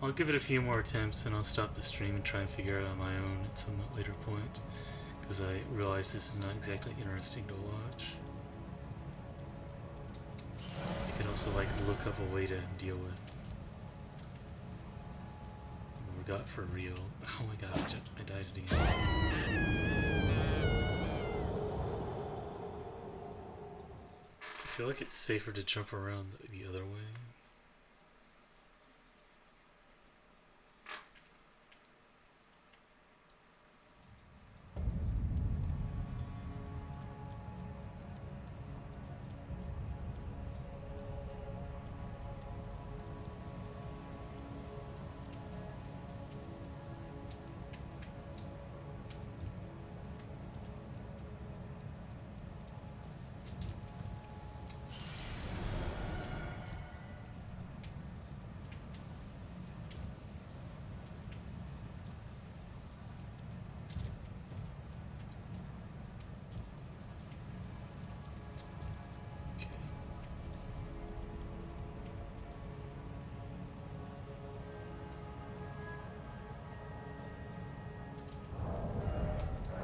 I'll give it a few more attempts and I'll stop the stream and try and figure it out on my own at some later point, because I realize this is not exactly interesting to watch. I could also like look up a way to deal with what we got for real. Oh my god, I died again. I feel like it's safer to jump around the other way.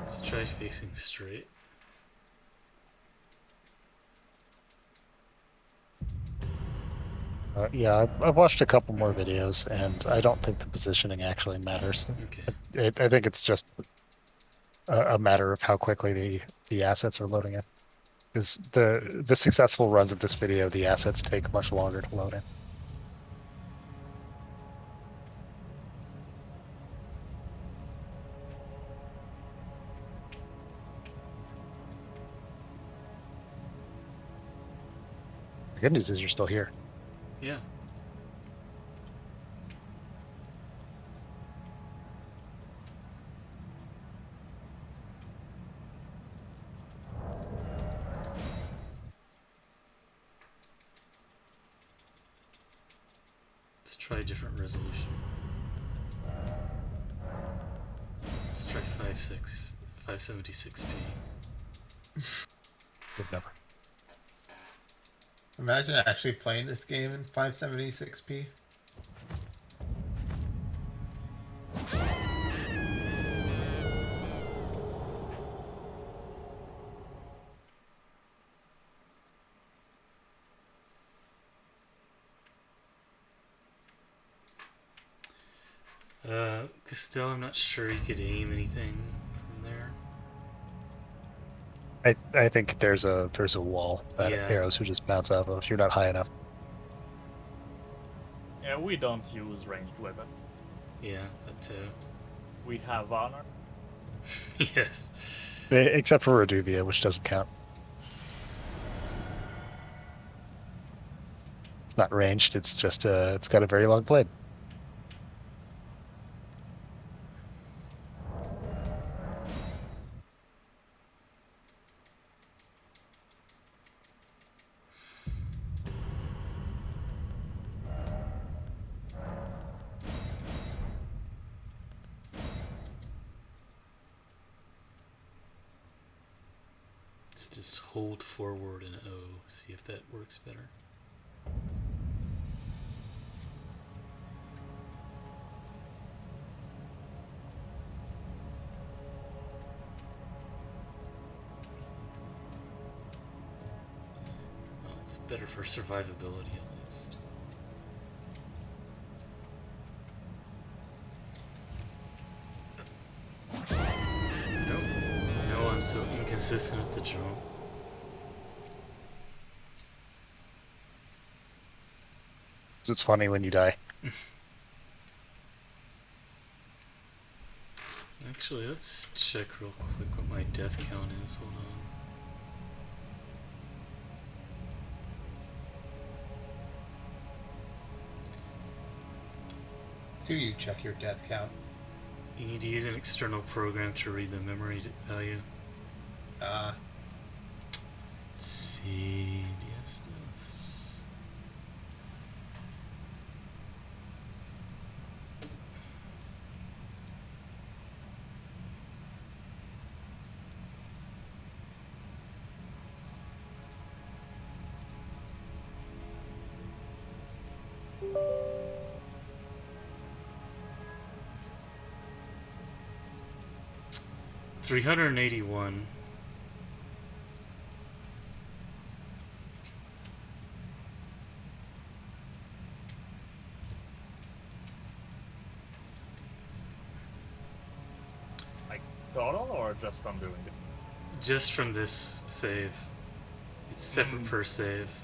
Let's try facing straight. Yeah, I've watched a couple more videos, and I don't think the positioning actually matters. Okay. I think it's just a matter of how quickly the assets are loading in. Because the successful runs of this video, the assets take much longer to load in. The good news is you're still here. Yeah. Let's try a different resolution. Let's try 576p. Good number. Imagine actually playing this game in 576p. Castell, I'm not sure you could aim anything from there. I think there's a wall that Yeah. arrows would just bounce off of if you're not high enough. Yeah, we don't use ranged weapon. Yeah, that too. We have honor. Yes. Except for Reduvia, which doesn't count. It's not ranged, it's just it's got a very long blade. Let's just hold forward and O, see if that works better. Well, it's better for survivability at least. Nope. No, I'm so inconsistent at the jump. It's funny when you die. Actually, let's check real quick what my death count is. Hold on. Do you check your death count? You need to use an external program to read the memory value. Let's see. Yes, deaths. $381. Like total or just from doing it? Just from this save. It's separate per save.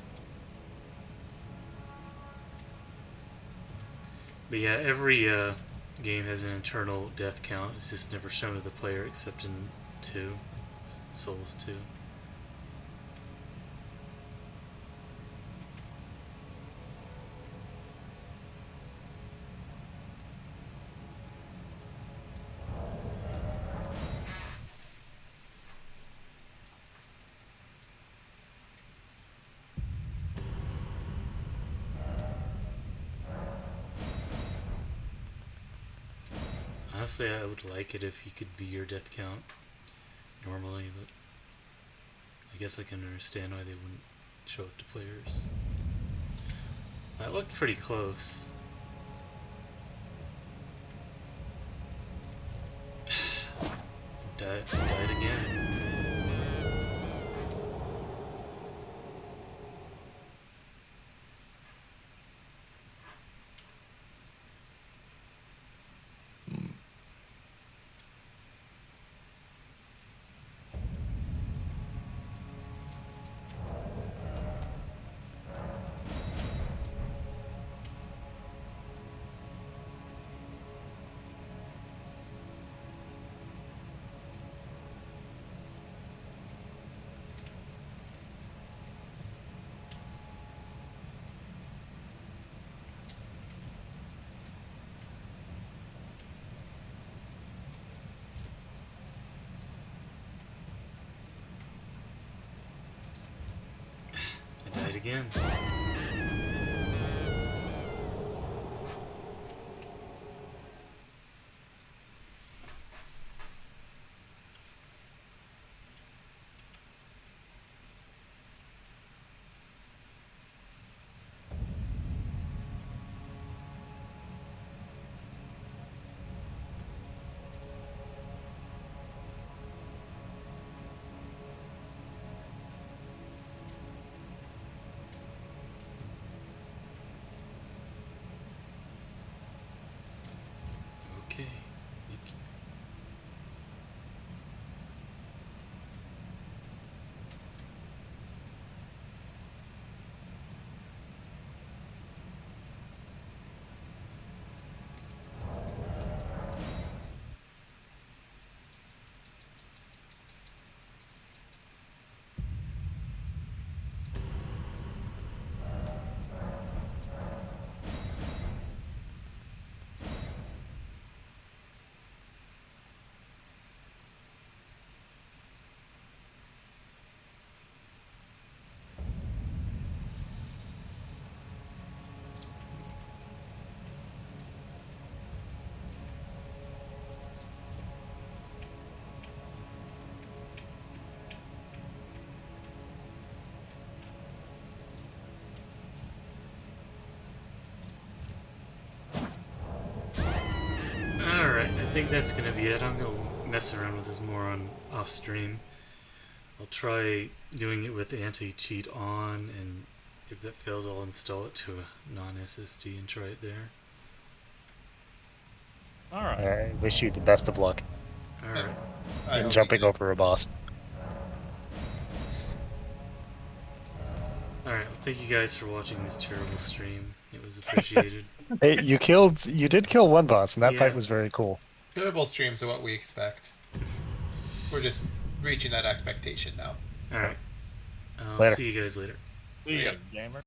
But yeah, every game has an internal death count. It's just never shown to the player except in 2. Souls 2. Honestly, I would like it if you could be your death count normally, but I guess I can understand why they wouldn't show it to players. That looked pretty close. Died again. again. Okay. Alright, I think that's gonna be it. I'm gonna mess around with this more on off stream. I'll try doing it with anti-cheat on, and if that fails, I'll install it to a non-SSD and try it there. Alright. I wish you the best of luck Alright. in jumping over a boss. Alright, well, thank you guys for watching this terrible stream. It was appreciated. Hey, you did kill one boss, and that Yeah. fight was very cool. Terrible streams are what we expect. We're just reaching that expectation now. Alright. I'll Later. see you guys later. See ya, Yeah. gamer.